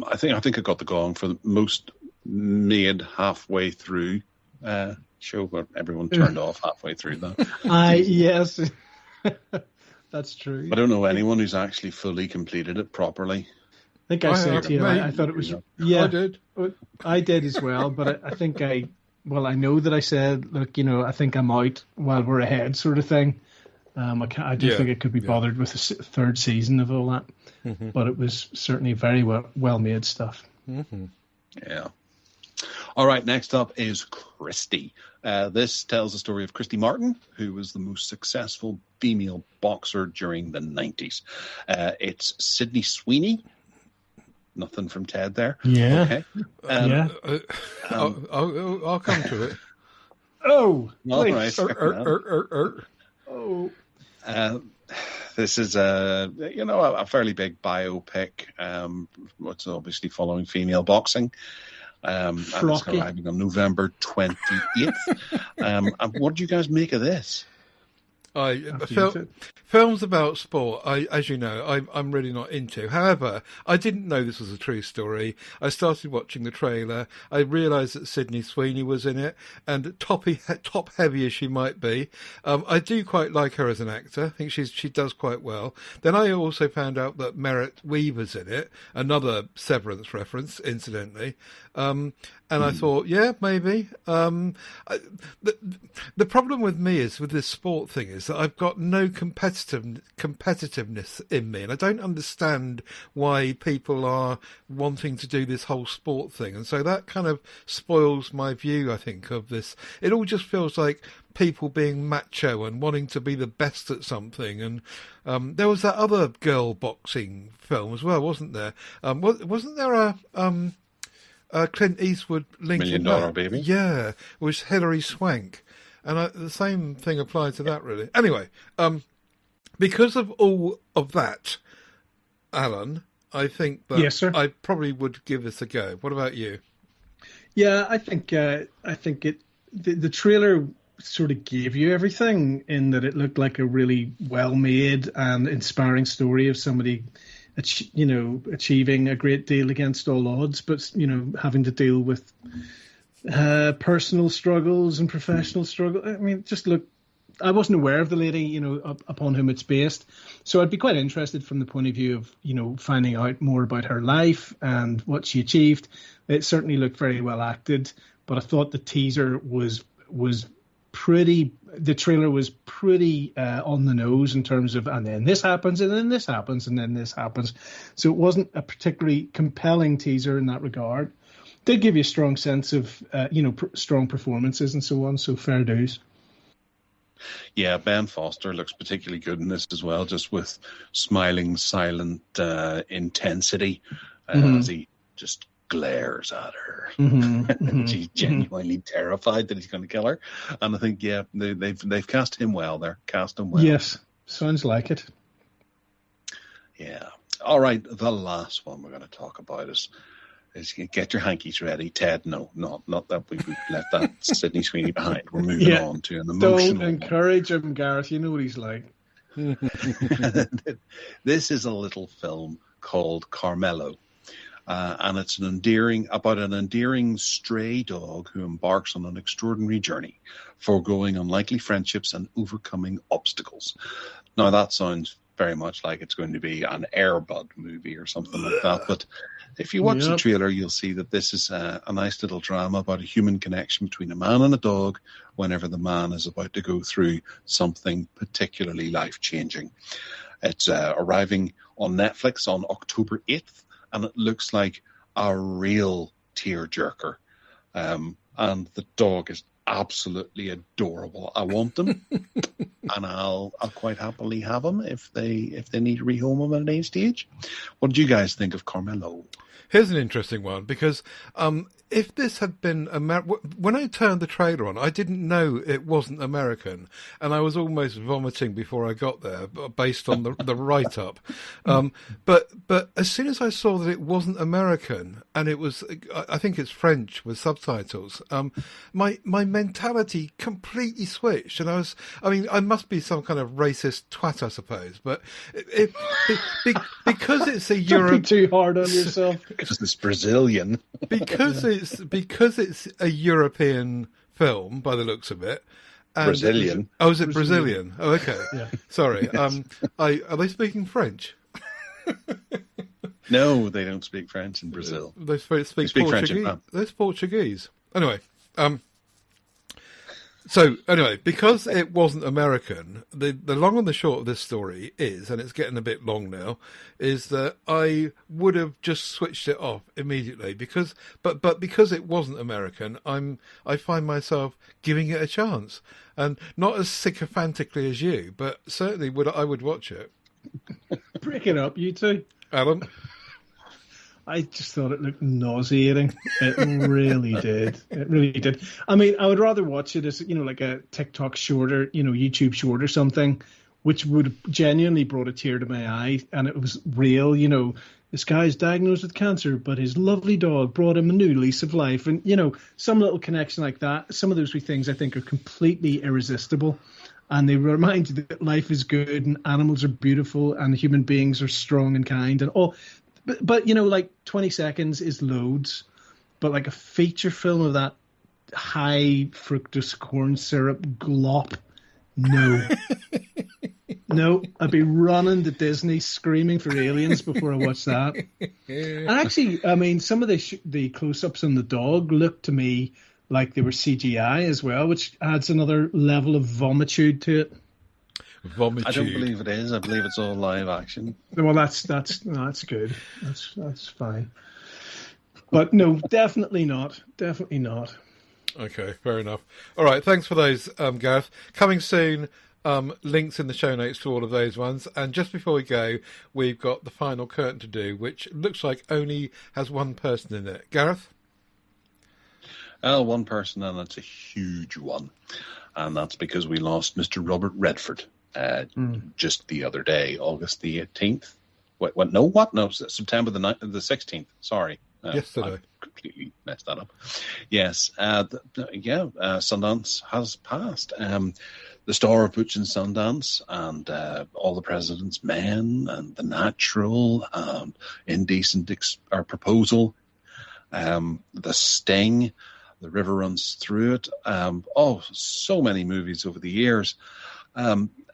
I think it got the gong for the most made halfway through show, where everyone turned off halfway through that. Yes, that's true. I don't know anyone who's actually fully completed it properly. I think I said to you, I thought it was. Yeah, I did. I did as well, but I think I know that I said, look, I think I'm out while we're ahead, sort of thing. I don't think I could be bothered with the third season of all that, but it was certainly very well made stuff. Mm-hmm. Yeah. All right, next up is Christy. This tells the story of Christy Martin, who was the most successful female boxer during the 90s. It's Sydney Sweeney. Nothing from Ted there. Yeah. Okay. I'll come to it. Oh, all right. Oh. This is a fairly big biopic. What's obviously following female boxing. And it's arriving on November 28th. And what do you guys make of this? Films about sport, as you know, I'm really not into. However, I didn't know this was a true story. I started watching the trailer. I realised that Sydney Sweeney was in it, and top heavy as she might be, I do quite like her as an actor. I think she does quite well. Then I also found out that Merritt Weaver's in it, another Severance reference, incidentally. And I thought, yeah, maybe. The problem with me is with this sport thing is that I've got no competitiveness in me, and I don't understand why people are wanting to do this whole sport thing, and so that kind of spoils my view, I think, of this. It all just feels like people being macho and wanting to be the best at something, and there was that other girl boxing film as well, wasn't there? Wasn't there a Clint Eastwood link $1 Million Baby? Yeah, it was Hilary Swank. And the same thing applied to that, really. Anyway, because of all of that, Allan, I think that yes, sir. I probably would give this a go. What about you? Yeah, I think the trailer sort of gave you everything in that it looked like a really well-made and inspiring story of somebody achieving a great deal against all odds, but having to deal with personal struggles and professional struggle. I mean, I wasn't aware of the lady, upon whom it's based. So I'd be quite interested from the point of view of, finding out more about her life and what she achieved. It certainly looked very well acted, but I thought the teaser was the trailer was pretty on the nose in terms of, and then this happens, and then this happens, and then this happens. So it wasn't a particularly compelling teaser in that regard. Did give you a strong sense of, strong performances and so on, so fair dues. Yeah, Ben Foster looks particularly good in this as well, just with smiling, silent intensity as he just glares at her. She's genuinely terrified that he's going to kill her. And I think, they've cast him well there. Cast him well. Yes, sounds like it. Yeah. All right, the last one we're going to talk about is get your hankies ready. Ted, no, not that we've left that Sydney Sweeney behind. We're moving on to an emotional Don't encourage him, Gareth. You know what he's like. This is a little film called Carmelo. And it's about an endearing stray dog who embarks on an extraordinary journey, foregoing unlikely friendships and overcoming obstacles. Now, that sounds very much like it's going to be an Air Bud movie or something like that. But if you watch the trailer, you'll see that this is a nice little drama about a human connection between a man and a dog whenever the man is about to go through something particularly life-changing. It's arriving on Netflix on October 8th, and it looks like a real tearjerker. And the dog is absolutely adorable. I want them, and I'll quite happily have them if they need to rehome them at any stage. What did you guys think of Carmelo? Here's an interesting one, because if this had been when I turned the trailer on, I didn't know it wasn't American, and I was almost vomiting before I got there, based on the write up. But as soon as I saw that it wasn't American and it was, I think it's French with subtitles, my mentality completely switched, and I must be some kind of racist twat, I suppose, but because it's a Don't be too hard on yourself. Because it's Brazilian. because it's a European film by the looks of it. And Brazilian. Oh, is it Brazilian? Oh, okay. Yeah. Sorry. Yes. Are they speaking French? No, they don't speak French in Brazil. They speak French Portuguese. in France. There's Portuguese. Anyway, so anyway, because it wasn't American, the long and the short of this story is, and it's getting a bit long now, is that I would have just switched it off immediately because it wasn't American, I find myself giving it a chance, and not as sycophantically as you, but certainly I would watch it. Break it up, you two. Alan? I just thought it looked nauseating. It really did. It really did. I mean, I would rather watch it as, like a TikTok short or, YouTube short or something, which would have genuinely brought a tear to my eye. And it was real, this guy's diagnosed with cancer, but his lovely dog brought him a new lease of life. And, some little connection like that. Some of those wee things I think are completely irresistible. And they remind you that life is good and animals are beautiful and human beings are strong and kind and all. But like 20 seconds is loads, but like a feature film of that high fructose corn syrup glop, no. No, I'd be running to Disney screaming for aliens before I watch that. And actually, I mean, some of the close-ups on the dog looked to me like they were CGI as well, which adds another level of vomitude to it. Vomitude. I don't believe it is. I believe it's all live action. Well, that's good. That's fine. But no, definitely not. Definitely not. Okay, fair enough. All right, thanks for those, Gareth. Coming soon, links in the show notes to all of those ones. And just before we go, we've got the final curtain to do, which looks like only has one person in it. Gareth? One person, and that's a huge one. And that's because we lost Mr. Robert Redford. Just the other day, August the 18th. No, September the 16th. Sorry. Yesterday. I completely messed that up. Yes. Sundance has passed. The star of Butch and Sundance and All the President's Men and The Natural and Indecent Proposal, The Sting, The River Runs Through It. So many movies over the years.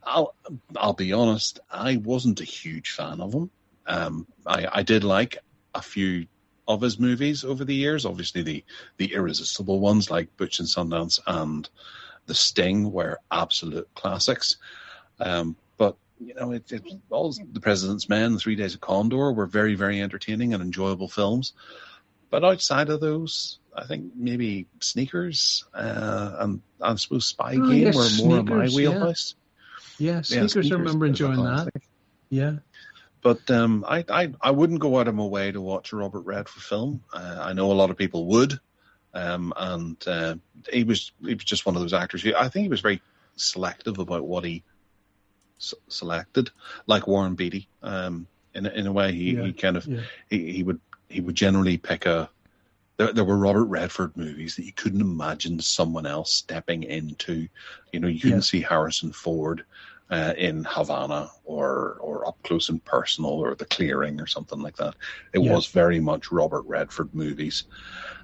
I'll be honest, I wasn't a huge fan of him. I did like a few of his movies over the years. Obviously, the irresistible ones like Butch and Sundance and The Sting were absolute classics. But all The President's Men, The 3 Days of Condor were very, very entertaining and enjoyable films. But outside of those, I think maybe Sneakers and I suppose Spy Game were more in my wheelhouse. Yeah, Sneakers, I remember enjoying that. Yeah. But I wouldn't go out of my way to watch a Robert Redford film. I know a lot of people would. And he was just one of those actors who I think he was very selective about what he selected, like Warren Beatty. In a way, he would generally pick There were Robert Redford movies that you couldn't imagine someone else stepping into. You couldn't see Harrison Ford in Havana or Up Close and Personal or The Clearing or something like that. It was very much Robert Redford movies.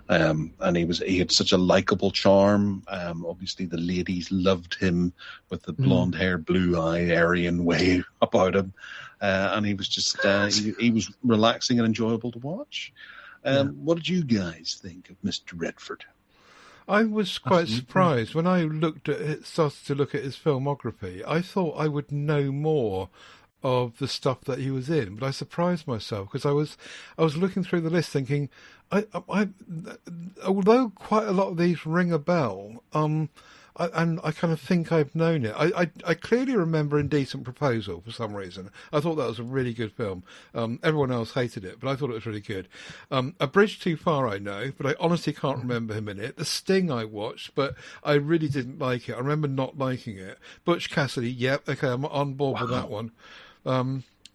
And he had such a likable charm. Obviously, the ladies loved him with the blonde hair, blue eye, Aryan way about him. And he was just he was relaxing and enjoyable to watch. What did you guys think of Mr. Redford? I was quite surprised when I started to look at his filmography. I thought I would know more of the stuff that he was in, but I surprised myself because I was looking through the list thinking, although quite a lot of these ring a bell, and I kind of think I've known it. I clearly remember Indecent Proposal for some reason. I thought that was a really good film. Everyone else hated it, but I thought it was really good. A Bridge Too Far I know, but I honestly can't remember him in it. The Sting I watched, but I really didn't like it. I remember not liking it. Butch Cassidy, yep, okay, I'm on board with that one.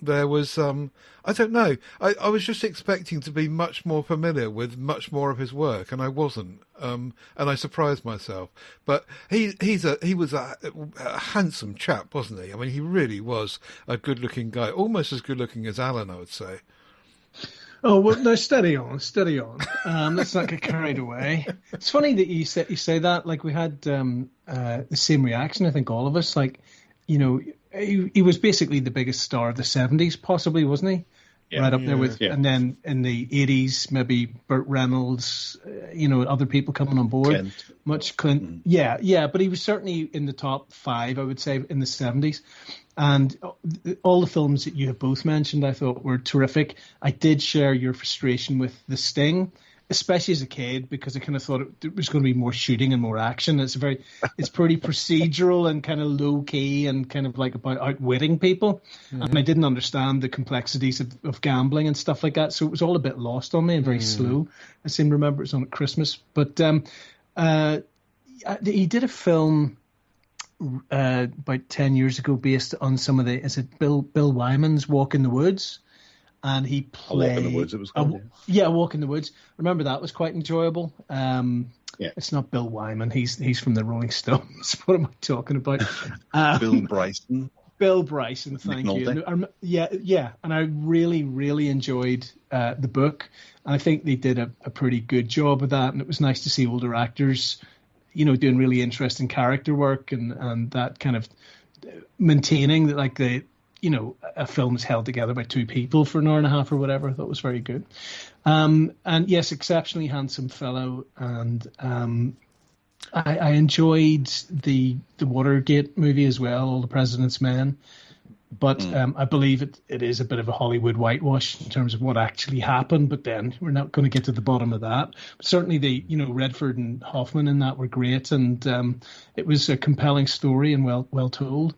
There was, I don't know, I was just expecting to be much more familiar with much more of his work, and I wasn't, and I surprised myself. But he was a handsome chap, wasn't he? I mean, he really was a good-looking guy, almost as good-looking as Allan, I would say. Oh, well, no, steady on. Let's not get carried away. It's funny that you say that, like we had the same reaction, I think all of us, like, you know, he was basically the biggest star of the 70s, possibly, wasn't he? Yeah, right up there with, and then in the 80s, maybe Burt Reynolds, other people coming on board. Clint. Yeah, but he was certainly in the top 5, I would say, in the 70s. And all the films that you have both mentioned, I thought were terrific. I did share your frustration with The Sting, especially as a kid, because I kind of thought it was going to be more shooting and more action. It's pretty procedural and kind of low key and kind of like about outwitting people. Mm-hmm. And I didn't understand the complexities of gambling and stuff like that. So it was all a bit lost on me and very slow. I seem to remember it was on at Christmas. But he did a film about 10 years ago based on some of is it Bill Wyman's Walk in the Woods? And he played... Walk in the Woods, it was called. Walk in the Woods. Remember, that was quite enjoyable. It's not Bill Wyman. He's from the Rolling Stones. What am I talking about? Bill Bryson. Bill Bryson, thank you. Yeah. And I really, really enjoyed the book. And I think they did a pretty good job of that. And it was nice to see older actors, doing really interesting character work and that kind of maintaining that, like, a film is held together by two people for an hour and a half or whatever. I thought was very good. And yes, exceptionally handsome fellow. And I enjoyed the Watergate movie as well, All the President's Men. But I believe it is a bit of a Hollywood whitewash in terms of what actually happened. But then we're not going to get to the bottom of that. But certainly Redford and Hoffman in that were great. And it was a compelling story and well told.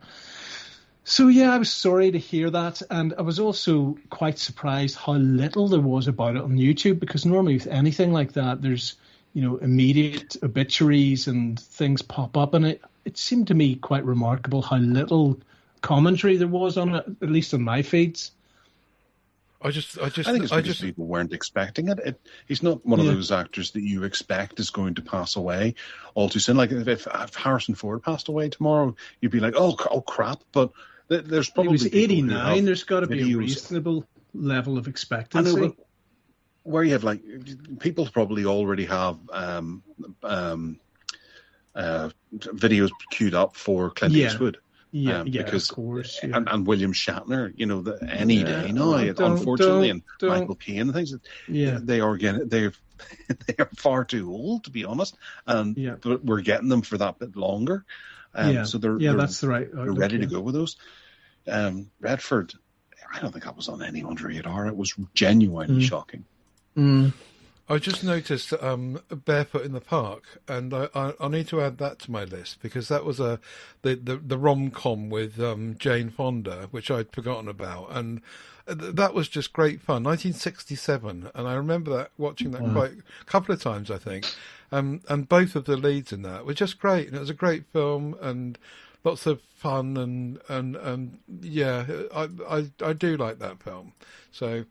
So, yeah, I was sorry to hear that. And I was also quite surprised how little there was about it on YouTube, because normally with anything like that, there's, immediate obituaries and things pop up. And it seemed to me quite remarkable how little commentary there was on it, at least on my feeds. I think it's because people weren't expecting it. He's not one of those actors that you expect is going to pass away all too soon. Like if Harrison Ford passed away tomorrow, you'd be like, oh crap. But there's probably... He was 89. There's got to be a reasonable level of expectancy. I know, but where you have, like, people probably already have videos queued up for Clint Eastwood. Because, of course. Yeah. And William Shatner, any day now, unfortunately, and Michael Caine and things. They are far too old, to be honest, but we're getting them for that bit longer. So that's the right. They're ready to go with those. Redford, I don't think that was on anyone's radar. It was genuinely shocking. I just noticed Barefoot in the Park, and I need to add that to my list, because that was the rom-com with Jane Fonda, which I'd forgotten about, and that was just great fun. 1967, and I remember watching that quite a couple of times, I think, and both of the leads in that were just great, and it was a great film and lots of fun, and yeah, I do like that film. So.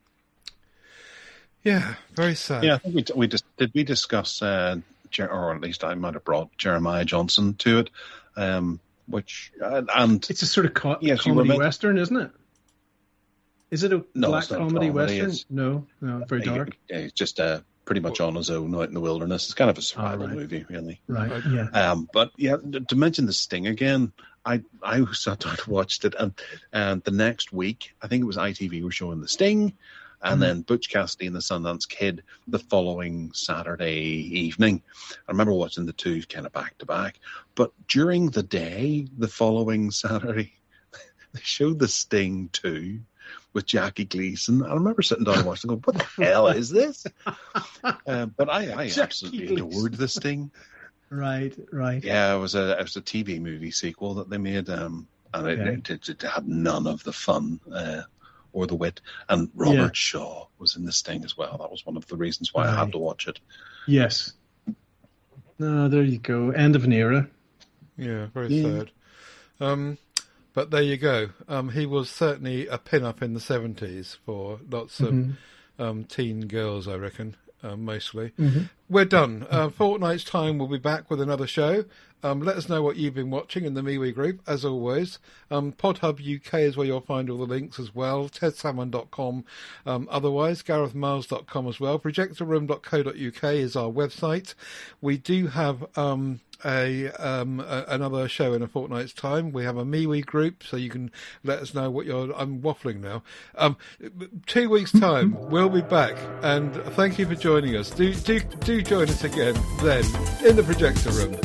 Yeah, very sad. Yeah, I think we discuss, or at least I might have brought Jeremiah Johnson to it, which and it's a sort of comedy western, isn't it? Is it a black comedy western? No, very dark. Yeah, it's just pretty much on his own out in the wilderness. It's kind of a survival movie, really. Right. Yeah. But yeah, to mention The Sting again, I sat down and watched it, and the next week, I think it was ITV were showing The Sting. And then Butch Cassidy and the Sundance Kid the following Saturday evening. I remember watching the two kind of back to back. But during the day, the following Saturday, they showed The Sting 2 with Jackie Gleason. I remember sitting down and watching and going, what the hell is this? But I absolutely adored The Sting. Right. Yeah, it was a TV movie sequel that they made, and it had none of the fun or the wit. And Robert Shaw was in The Sting as well. That was one of the reasons why I had to watch it. Yes. No, there you go. End of an era. Yeah, very sad. But there you go. He was certainly a pin-up in the 70s for lots of teen girls, I reckon, mostly. We're done. Fortnight's time, we'll be back with another show. Let us know what you've been watching in the MeWe group, as always. PodHub UK is where you'll find all the links as well. TedSalmon.com. Otherwise, GarethMyles.com as well. ProjectorRoom.co.uk is our website. We do have another show in a fortnight's time. We have a MeWe group, so you can let us know what I'm waffling now. 2 weeks' time, we'll be back, and thank you for joining us. Do join us again then in the Projector Room.